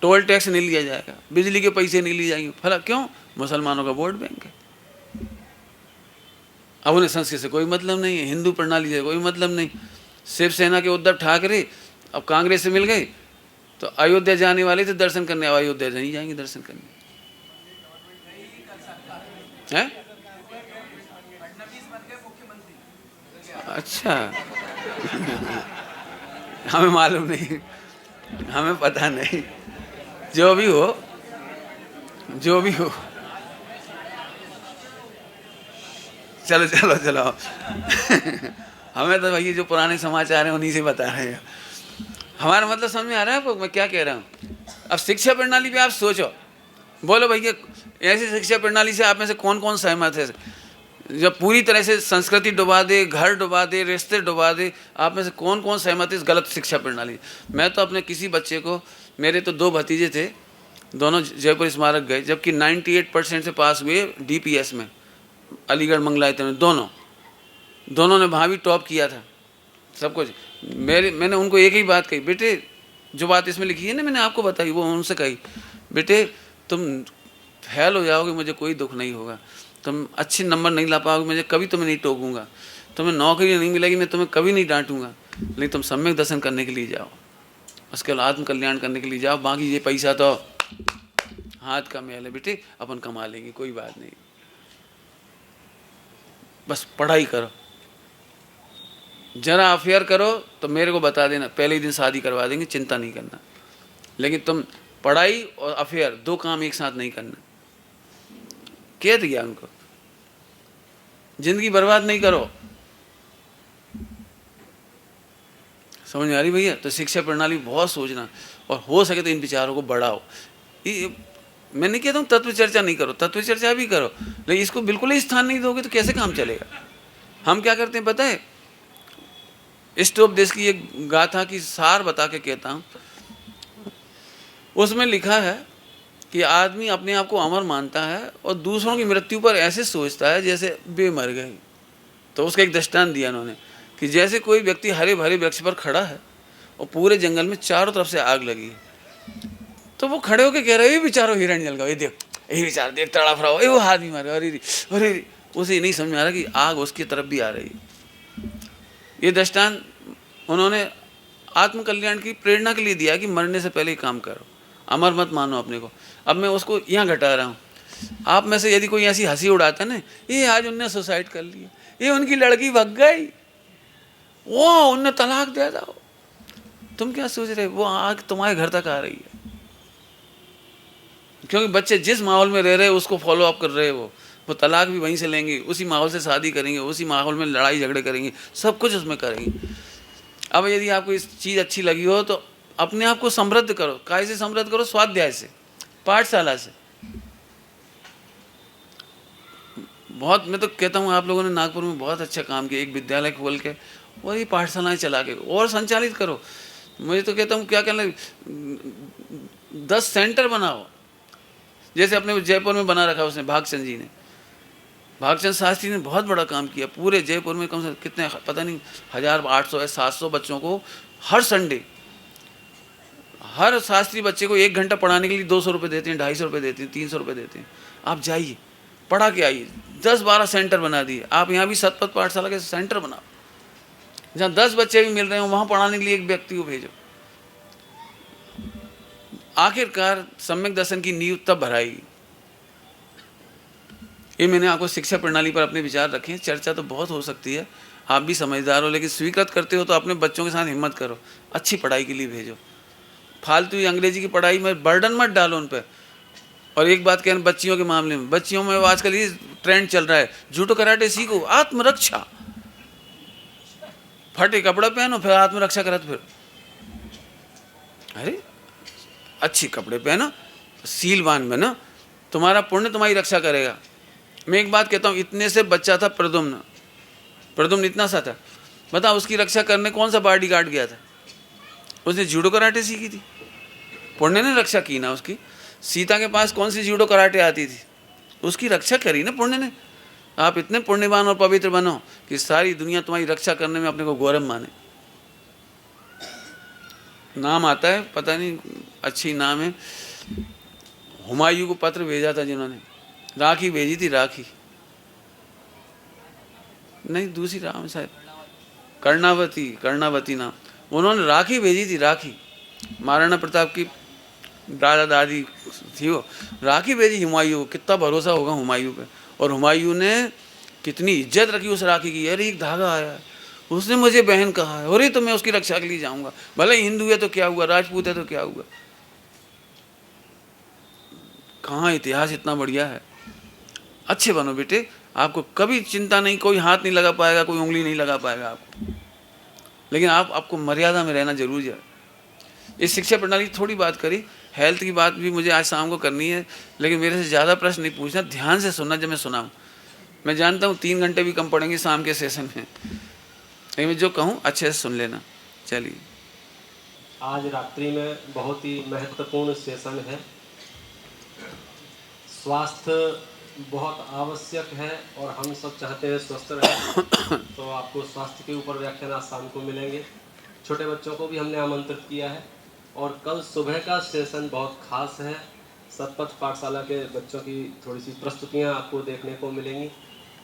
Speaker 1: टोल टैक्स नहीं लिया जाएगा, बिजली के पैसे नहीं लिए जाएंगे। फला क्यों? मुसलमानों का वोट बैंक है। अब उन्हें संस्कृत से कोई मतलब नहीं है, हिंदू प्रणाली से कोई मतलब नहीं। शिवसेना के उद्धव ठाकरे अब कांग्रेस से मिल गए तो अयोध्या जाने वाले थे दर्शन करने, अब अयोध्या नहीं जाएंगे दर्शन करने हैं। अच्छा हमें मालूम नहीं, हमें पता नहीं। जो भी हो, जो भी हो, चलो चलो चलो हमें तो भैया जो पुराने समाचार हैं उन्हीं से बता रहे हैं। हमारा मतलब समझ में आ रहा है आपको मैं क्या कह रहा हूँ। अब शिक्षा प्रणाली पे आप सोचो, बोलो भैया ऐसी शिक्षा प्रणाली से आप में से कौन कौन सहमत है? जब पूरी तरह से संस्कृति डुबा दे, घर डुबा दे, रिश्ते डुबा दे, आप में से कौन कौन सहमत है इस गलत शिक्षा प्रणाली? मैं तो अपने किसी बच्चे को, मेरे तो 2 भतीजे थे, दोनों जयपुर स्मारक गए, जबकि 98% से पास हुए DPS में, अलीगढ़ मंगलायतन में, दोनों ने वहाँ भी टॉप किया था सब कुछ। मैंने उनको एक ही बात कही, बेटे जो बात इसमें लिखी है ना मैंने आपको बताई, वो उनसे कही, बेटे तुम फेल हो जाओगे मुझे कोई दुख नहीं होगा, तुम अच्छे नंबर नहीं ला पाओगे मुझे कभी तुम्हें नहीं टोकूंगा, तुम्हें नौकरी नहीं मिलेगी मैं तुम्हें कभी नहीं डांटूंगा, लेकिन तुम सम्यक दर्शन करने के लिए जाओ, उसके बाद आत्म कल्याण करने के लिए जाओ, बाकी ये पैसा तो हाथ का मैल है बेटे, अपन कमा लेंगे कोई बात नहीं, बस पढ़ाई करो। जरा अफेयर करो तो मेरे को बता देना, पहले ही दिन शादी करवा देंगे, चिंता नहीं करना, लेकिन तुम पढ़ाई और अफेयर 2 काम एक साथ नहीं करना। कह दिया उनको, जिंदगी बर्बाद नहीं करो। समझ में आ रही भैया? तो शिक्षा प्रणाली बहुत सोचना, और हो सके तो इन विचारों को बढ़ाओ। मैं नहीं कहता हूँ तत्व चर्चा नहीं करो, तत्व चर्चा भी करो, लेकिन इसको बिल्कुल ही स्थान नहीं दोगे तो कैसे काम चलेगा? हम क्या करते हैं पता है, स्टोप देश की एक गाथा की सार बता के कहता हूँ। उसमें लिखा है कि आदमी अपने आप को अमर मानता है और दूसरों की मृत्यु पर ऐसे सोचता है जैसे वे मर गए। तो उसका एक दृष्टांत दिया उन्होंने कि जैसे कोई व्यक्ति हरे भरे वृक्ष पर खड़ा है और पूरे जंगल में चारों तरफ से आग लगी है, तो वो खड़े होकर कह रहे हैं बेचारो हिरण जल गया, ये देख, ये बेचारा देख तड़फ रहा हो, वो आदमी मर गया, अरे अरे। उसे नहीं समझ में आ रहा कि आग उसकी तरफ भी आ रही है। ये दृष्टांत उन्होंने आत्मकल्याण की प्रेरणा के लिए दिया कि मरने से पहले ही काम करो, अमर मत मानो अपने को। अब मैं उसको यहाँ घटा रहा हूँ। आप में से यदि कोई ऐसी हंसी उड़ाता है ना, ये आज उनने सुसाइड कर लिया, ये उनकी लड़की भग गई, वो उनने तलाक दे दो, तुम क्या सोच रहे, वो आग तुम्हारे घर तक आ रही है। क्योंकि बच्चे जिस माहौल में रह रहे उसको फॉलो अप कर रहे हो, वो तलाक भी वहीं से लेंगे, उसी माहौल से शादी करेंगे, उसी माहौल में लड़ाई झगड़े करेंगे, सब कुछ उसमें करेंगे। अब यदि आपको इस चीज़ अच्छी लगी हो तो अपने आप को समृद्ध करो। काय से समृद्ध करो? स्वाध्याय से, पाठशाला से। बहुत, मैं तो कहता हूँ आप लोगों ने नागपुर में बहुत अच्छा काम किया, एक विद्यालय खोल के और ये पाठशालाएँ चला के और संचालित करो। मुझे तो कहता हूँ क्या कहना, 10 सेंटर बनाओ, जैसे अपने जयपुर में बना रखा उसने, भागचंद जी ने, भागचंद शास्त्री ने बहुत बड़ा काम किया। पूरे जयपुर में कम से कम कितने, पता नहीं 1800 या 700 बच्चों को हर संडे, हर शास्त्री बच्चे को 1 घंटा पढ़ाने के लिए 200 रुपये देते हैं, 250 रुपये देते हैं, 300 रुपये देते हैं। आप जाइए, पढ़ा के आइए। 10-12 सेंटर बना दिए। आप यहाँ भी सतपथ पाठशाला के सेंटर बनाओ, जहाँ 10 बच्चे भी मिल रहे हो, वहाँ पढ़ाने के लिए एक व्यक्ति को भेजो। आखिरकार सम्यक दर्शन की नींव तब भराई। ये मैंने आपको शिक्षा प्रणाली पर अपने विचार रखे हैं। चर्चा तो बहुत हो सकती है, आप भी समझदार हो, लेकिन स्वीकृत करते हो तो अपने बच्चों के साथ हिम्मत करो, अच्छी पढ़ाई के लिए भेजो। फालतू अंग्रेजी की पढ़ाई में बर्डन मत डालो उन पर। और एक बात कहना, बच्चियों के मामले में, बच्चियों में आजकल ये ट्रेंड चल रहा है, जूडो कराटे सीखो, आत्मरक्षा। फटे कपड़ा पहनो फिर आत्मरक्षा करत फिर, अरे अच्छी कपड़े पहनो, सीलवान बनो, तुम्हारा पुण्य तुम्हारी रक्षा करेगा। मैं एक बात कहता हूँ, इतने से बच्चा था प्रद्युम्न, प्रद्युम्न इतना सा था, बता उसकी रक्षा करने कौन सा बॉडी गार्ड गया था? उसने जूडो कराटे सीखी थी, पुण्य ने रक्षा की ना उसकी। सीता के पास कौन सी जूडो कराटे आती थी? उसकी रक्षा करी ना पुण्य ने। आप इतने पुण्यवान और पवित्र बनो कि सारी दुनिया तुम्हारी रक्षा करने में अपने को गौरव माने। नाम आता है, पता नहीं, अच्छी नाम है। हुमायूं को पत्र भेजा था जिन्होंने, राखी भेजी थी, राखी नहीं, दूसरी राम शायद, कर्णावती, कर्णावती नाम, उन्होंने राखी भेजी थी, राखी। महाराणा प्रताप की दादा दादी थी वो, राखी भेजी हुमायूं। कितना भरोसा होगा हुमायूं पे, और हुमायूं ने कितनी इज्जत रखी उस राखी की। अरे एक धागा आया है, उसने मुझे बहन कहा है, अरे तो मैं उसकी रक्षा के लिए जाऊंगा, भले हिंदू है तो क्या हुआ, राजपूत है तो क्या हुआ। कहाँ इतिहास इतना बढ़िया है। अच्छे बनो बेटे, आपको कभी चिंता नहीं, कोई हाथ नहीं लगा पाएगा, कोई उंगली नहीं लगा पाएगा आपको, लेकिन आपको मर्यादा में रहना जरूरी है। इस शिक्षा प्रणाली की थोड़ी बात करी, हेल्थ की बात भी मुझे आज शाम को करनी है, लेकिन मेरे से ज़्यादा प्रश्न नहीं पूछना, ध्यान से सुनना जब मैं सुनाऊँ। मैं जानता हूँ 3 घंटे भी कम पड़ेंगे शाम के सेशन में, लेकिन मैं जो कहूँ अच्छे से सुन लेना। चलिए,
Speaker 2: आज रात्रि में बहुत ही महत्वपूर्ण सेशन है। स्वास्थ्य बहुत आवश्यक है और हम सब चाहते हैं स्वस्थ रहें, तो आपको स्वास्थ्य के ऊपर व्याख्यान आज शाम को मिलेंगे। छोटे बच्चों को भी हमने आमंत्रित किया है और कल सुबह का सेशन बहुत खास है। सतपथ पाठशाला के बच्चों की थोड़ी सी प्रस्तुतियाँ आपको देखने को मिलेंगी।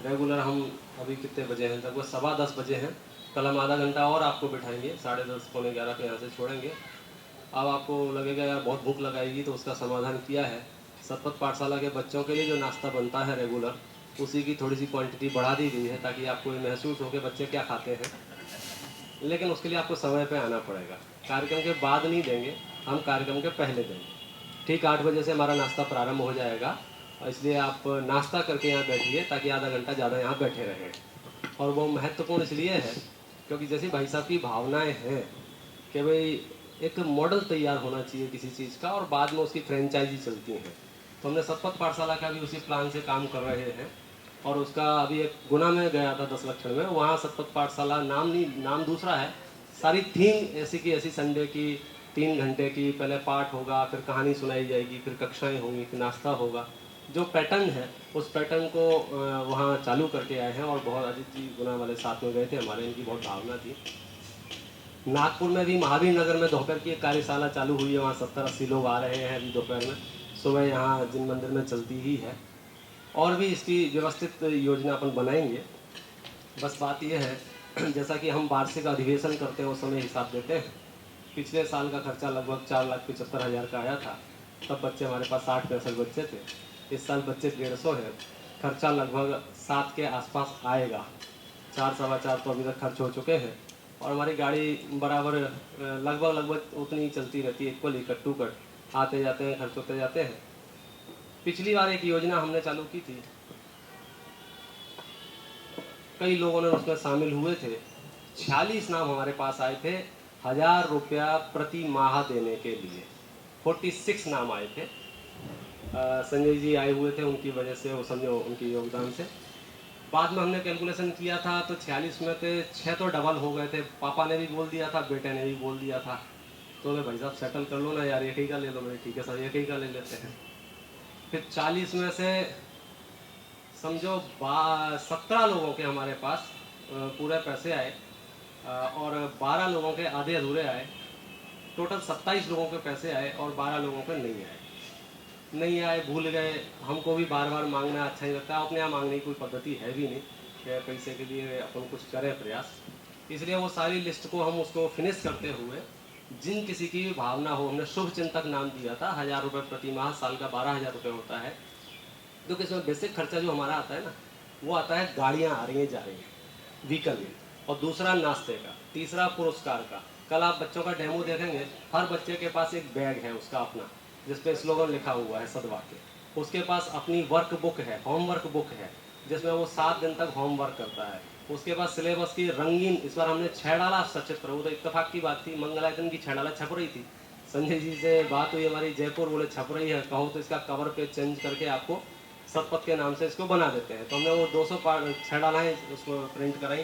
Speaker 2: रेगुलर हम अभी कितने बजे हैं, लगभग 10:15 बजे हैं। कल हम आधा घंटा और आपको बिठाएंगे, 10:30 पौने 11 के यहाँ से छोड़ेंगे। अब आपको लगेगा यार बहुत भूख लगाएगी, तो उसका समाधान किया है। सतपथ पाठशाला के बच्चों के लिए जो नाश्ता बनता है रेगुलर, उसी की थोड़ी सी क्वांटिटी बढ़ा दी गई है, ताकि आपको ये महसूस हो कि बच्चे क्या खाते हैं। लेकिन उसके लिए आपको समय पे आना पड़ेगा। कार्यक्रम के बाद नहीं देंगे, हम कार्यक्रम के पहले देंगे। ठीक 8 बजे से हमारा नाश्ता प्रारंभ हो जाएगा, इसलिए आप नाश्ता करके यहाँ बैठिए, ताकि आधा घंटा ज़्यादा यहाँ बैठे रहें। और वो महत्वपूर्ण इसलिए है क्योंकि जैसे भाई साहब की भावनाएँ हैं कि भाई एक मॉडल तैयार होना चाहिए किसी चीज़ का, और बाद में उसकी फ्रेंचाइजी चलती हैं। तो हमने सतपथ पाठशाला का भी उसी प्लान से काम कर रहे हैं और उसका अभी एक गुना में गया था 10 लक्षण में, वहाँ सतपथ पाठशाला नाम नहीं, नाम दूसरा है। सारी थीम ऐसी की ऐसी, संडे की 3 घंटे की, पहले पाठ होगा, फिर कहानी सुनाई जाएगी, फिर कक्षाएं होंगी, फिर नाश्ता होगा। जो पैटर्न है उस पैटर्न को वहाँ चालू करके आए हैं। और बहुत अजीत जी गुना वाले साथ में गए थे हमारे, इनकी बहुत भावना थी। नागपुर में भी महावीर नगर में दोपहर की एक कार्यशाला चालू हुई है, वहाँ 70-80 लोग आ रहे हैं अभी दोपहर में। सुबह यहाँ जिन मंदिर में चलती ही है। और भी इसकी व्यवस्थित योजना अपन बनाएंगे। बस बात यह है जैसा कि हम वार्षिक अधिवेशन करते हैं उस समय हिसाब देते हैं। पिछले साल का खर्चा लगभग 4,75,000 का आया था। तब बच्चे हमारे पास 60-65 बच्चे थे। इस साल बच्चे 150 है, खर्चा लगभग 7 के आसपास आएगा। 4-4.25 तो अभी तक खर्च हो चुके हैं। और हमारी गाड़ी बराबर लगभग उतनी ही चलती रहती है, इक्वली कट टू कट, आते जाते हैं, खर्च होते जाते हैं। पिछली बार एक योजना हमने चालू की थी, कई लोगों ने उसमें शामिल हुए थे। 46 नाम हमारे पास आए थे 1,000 रुपया प्रति माह देने के लिए। 46 नाम आए थे। संजय जी आए हुए थे, उनकी वजह से, वो समझो उनके योगदान से। बाद में हमने कैलकुलेशन किया था तो 46 में से 6 तो डबल हो गए थे। पापा ने भी बोल दिया था, बेटे ने भी बोल दिया था। तो भाई साहब सेटल कर लो ना यार, एक ही का ले लो। मैं ठीक है सर, एक ही का ले लेते हैं। फिर 40 में से समझो 17 लोगों के हमारे पास पूरे पैसे आए और 12 लोगों के आधे अधूरे आए। टोटल 27 लोगों के पैसे आए और 12 लोगों के नहीं आए, भूल गए। हमको भी बार बार मांगना अच्छा नहीं लगता, अपने यहाँ मांगने की कोई पद्धति है भी नहीं कि पैसे के लिए अपन कुछ करें प्रयास। इसलिए वो सारी लिस्ट को हम उसको फिनिश करते हुए, जिन किसी की भी भावना हो, हमने शुभ चिंतक नाम दिया था। 1,000 रुपये प्रति माह, साल का 12,000 रुपये होता है। तो इसमें बेसिक खर्चा जो हमारा आता है ना, वो आता है गाड़ियाँ आ रही हैं जा रही हैं, व्हीकल में, और दूसरा नाश्ते का, तीसरा पुरस्कार का। कल आप बच्चों का डेमो देखेंगे, हर बच्चे के पास एक बैग है उसका अपना, जिस पे स्लोगन लिखा हुआ है सदवाक्य। उसके पास अपनी वर्क बुक है, होमवर्क बुक है, जिसमें वो 7 दिन तक होमवर्क करता है। उसके पास सिलेबस की रंगीन, इस बार हमने 6 डाला सचित्र, वो तो इत्तेफाक की बात थी, मंगलायतन की 6 डाला छप रही थी। संजय जी से बात हुई हमारी जयपुर, बोले छप रही है, कहो तो इसका कवर पे चेंज करके आपको सतपथ के नाम से इसको बना देते हैं। तो हमने वो 200 6 डाला है, उसको प्रिंट कराई।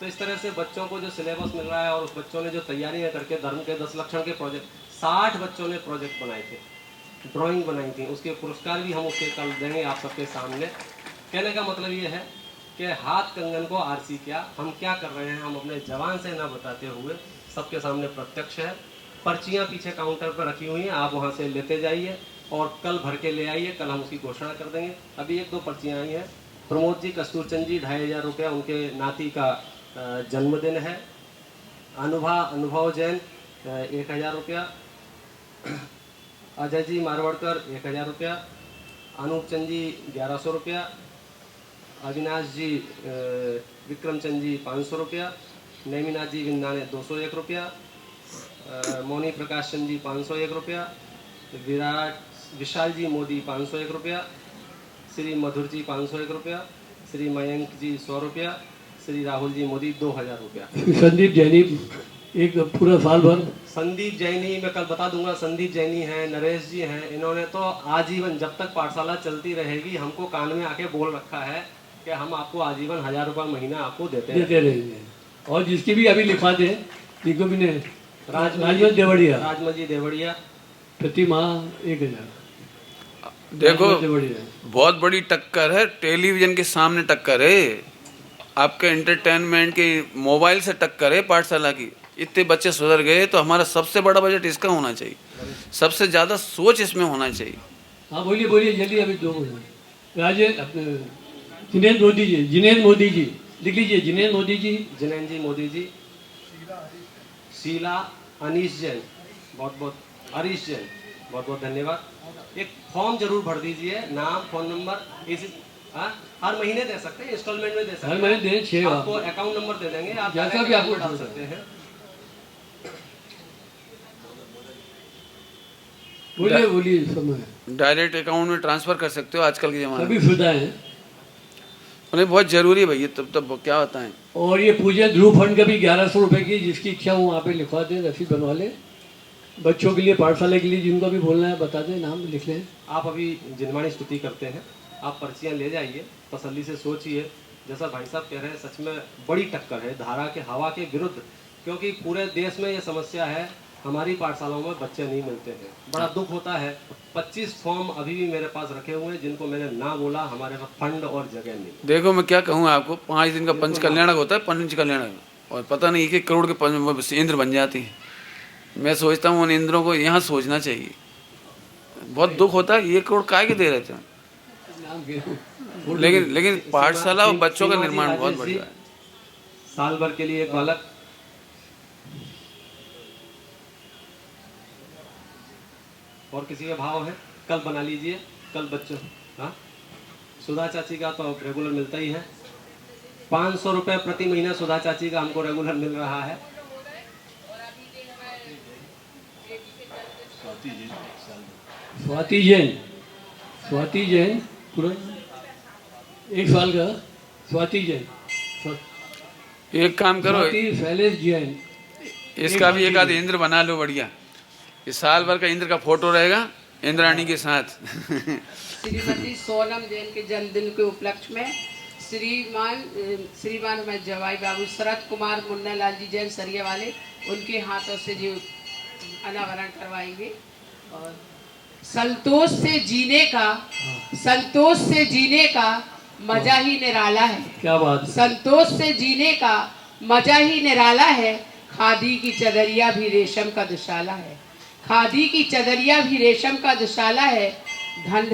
Speaker 2: तो इस तरह से बच्चों को जो सिलेबस मिल रहा है, और उस बच्चों ने जो तैयारियां करके धर्म के 10 लक्षण के प्रोजेक्ट, 60 बच्चों ने प्रोजेक्ट बनाए थे, ड्राइंग बनाई थी, उसके पुरस्कार भी हम उसके कल देंगे आप सबके सामने। कहने का मतलब ये है कि हाथ कंगन को आरसी क्या, हम क्या कर रहे हैं, हम अपने जवान से ना बताते हुए सबके सामने प्रत्यक्ष है। पर्चियाँ पीछे काउंटर पर रखी हुई हैं, आप वहाँ से लेते जाइए और कल भर के ले आइए, कल हम उसकी घोषणा कर देंगे। अभी 1-2 पर्चियाँ आई हैं। प्रमोद जी, कस्तूरचंद जी 2,500 रुपया, उनके नाती का जन्मदिन है। अनुभव जैन 1,000 रुपया। अजय जी मारवाड़कर 1,000 रुपया। अनूप चंद जी 1,100 रुपया। अविनाश जी विक्रमचंद जी 500 रुपया। नेमिनाथ जी विंदाने 201 रुपया। मौनी प्रकाश चंद जी 501 रुपया। विशाल जी मोदी 501 रुपया। श्री मधुर जी 501 रुपया। श्री मयंक जी 100 रुपया। श्री राहुल जी मोदी 2,000 रुपया।
Speaker 3: संदीप जैनी एक पूरा साल भर।
Speaker 2: संदीप जैनी मैं कल बता दूंगा, संदीप जैनी हैं, नरेश जी हैं, इन्होंने तो आजीवन, जब तक पाठशाला चलती रहेगी, हमको कान में आके बोल रखा है कि हम आपको आजीवन 1,000 रुपये महीना आपको देते
Speaker 3: रहेंगे। और जिसकी भी अभी लिखवा दे, जिनको भी ने राजमल जी देवड़िया प्रति माह 1,000।
Speaker 1: देखो बहुत बड़ी टक्कर है, टेलीविजन के सामने टक्कर है, आपके एंटरटेनमेंट की मोबाइल से टक्कर है पाठशाला की। इतने बच्चे सुधर गए तो हमारा सबसे बड़ा बजट इसका होना चाहिए, सबसे ज़्यादा सोच इसमें होना चाहिए।
Speaker 3: हाँ बोलिए जल्दी, अभी 2 जिनेंद्र मोदी जी लिख लीजिए। जिनेंद्र
Speaker 2: मोदी जी, शीला अनीश जैन, बहुत हरीश जैन, बहुत धन्यवाद। एक फॉर्म जरूर भर दीजिए, नाम, फोन नंबर, इस हर महीने दे सकते हैं, इंस्टॉलमेंट में दे सकते हैं,
Speaker 3: हर महीने दें। 6
Speaker 2: आपको अकाउंट नंबर दे देंगे, आप
Speaker 3: जैसा भी आपको
Speaker 2: डाल सकते हैं।
Speaker 3: बोलिए समय
Speaker 1: डायरेक्ट अकाउंट में ट्रांसफर कर सकते हो आजकल के ज़माने में,
Speaker 3: सभी सुविधाएं हैं।
Speaker 1: उन्हें बहुत ज़रूरी है भैया, तब क्या होता है।
Speaker 3: और ये पूजे ध्रुव फंड का भी 1,100 रुपये की, जिसकी इच्छा हो वहाँ पे लिखवा दें, रसीद बनवा लें। बच्चों के लिए, पाठशाला के लिए जिनको भी बोलना है बता दें, नाम लिख लें।
Speaker 2: आप अभी जिनवाणी स्तुति करते हैं, आप पर्चियाँ ले जाइए, तसल्ली से सोचिए। जैसा भाई साहब कह रहे हैं, सच में बड़ी टक्कर है धारा के हवा के विरुद्ध, क्योंकि पूरे देश में ये समस्या है, हमारी पाठशालाओं में बच्चे नहीं मिलते हैं। बड़ा दुख होता है। 25 फॉर्म अभी भी मेरे पास रखे हुए हैं जिनको मैंने ना बोला, हमारे पास फंड और जगह नहीं।
Speaker 1: देखो मैं क्या कहूँ आपको, 5 दिन का पंच कल्याणक होता है, पंच कल्याणक, और पता नहीं 1-1 करोड़ के इंद्र बन जाती हैं। मैं सोचता हूँ उन इंद्रों को यहाँ सोचना चाहिए। बहुत दुख होता है, 1 करोड़ काहे के दे रहे थे। लेकिन पाठशाला और बच्चों का निर्माण बहुत बढ़िया है।
Speaker 2: साल भर के लिए एक बालक। और किसी का भाव है कल बना लीजिए, कल बच्चों। हाँ, सुधा चाची का तो रेगुलर मिलता ही है। 500 रुपये प्रति महीना सुधा चाची का हमको रेगुलर मिल रहा है।
Speaker 3: स्वाति जैन पूरा 1 साल का। स्वाति जैन,
Speaker 1: एक काम करो,
Speaker 3: स्वाति शैलेश जैन,
Speaker 1: इसका भी एक आध इंद्र बना लो बढ़िया। इस साल भर का इंद्र का फोटो रहेगा इंद्राणी के साथ।
Speaker 4: श्रीमती सोनम जैन के जन्मदिन के उपलक्ष्य में श्रीमान हमारे जवाई बाबू शरद कुमार मुन्ना लाल जी जैन सरिया वाले, उनके हाथों से जो अनावरण करवाएंगे। और संतोष से जीने का मजा ही निराला है।
Speaker 3: क्या बात।
Speaker 4: संतोष से जीने का मजा ही निराला है। खादी की चदरिया भी रेशम का दुशाला है। खादी की चदरिया भी रेशम का दुशाला है। धन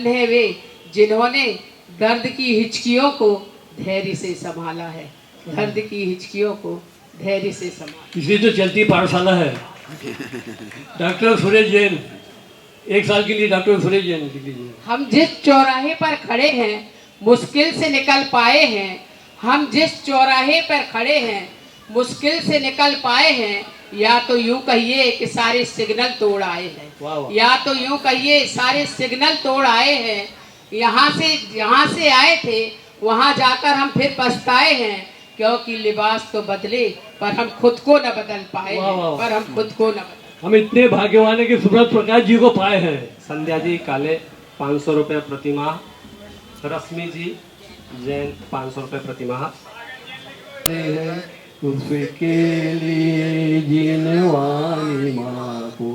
Speaker 4: है वे जिन्होंने दर्द की हिचकियों को धैर्य से संभाला है। दर्द की हिचकियों को धैर्य से संभाला।
Speaker 3: इसलिए तो चलती पाठशाला है। डॉक्टर सुरेश जैन, 1 साल के लिए डॉक्टर सुरेश जैन लिख लीजिए।
Speaker 4: हम जिस चौराहे पर खड़े हैं मुश्किल से निकल पाए हैं। हम जिस चौराहे पर खड़े हैं मुश्किल से निकल पाए हैं। या तो यूं कहिए कि सारे सिग्नल तोड़ आए हैं। या तो यूं कहिए सारे सिग्नल तोड़ आए हैं। यहाँ से आए थे, वहाँ जाकर हम फिर पछताए हैं। क्योंकि लिबास तो बदले पर हम खुद को न बदल पाए हैं।
Speaker 3: हम इतने भाग्यवान है कि सुब्रत प्रकाश जी को पाए हैं।
Speaker 2: संध्या जी काले 500 रुपये प्रति माह। रश्मि जी जैन 500 रुपये प्रति माह।
Speaker 3: उसके लिए जिनवानी माँ को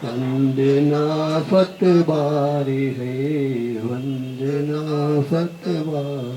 Speaker 3: वंदना फतबारी है, वंदना फतबारी।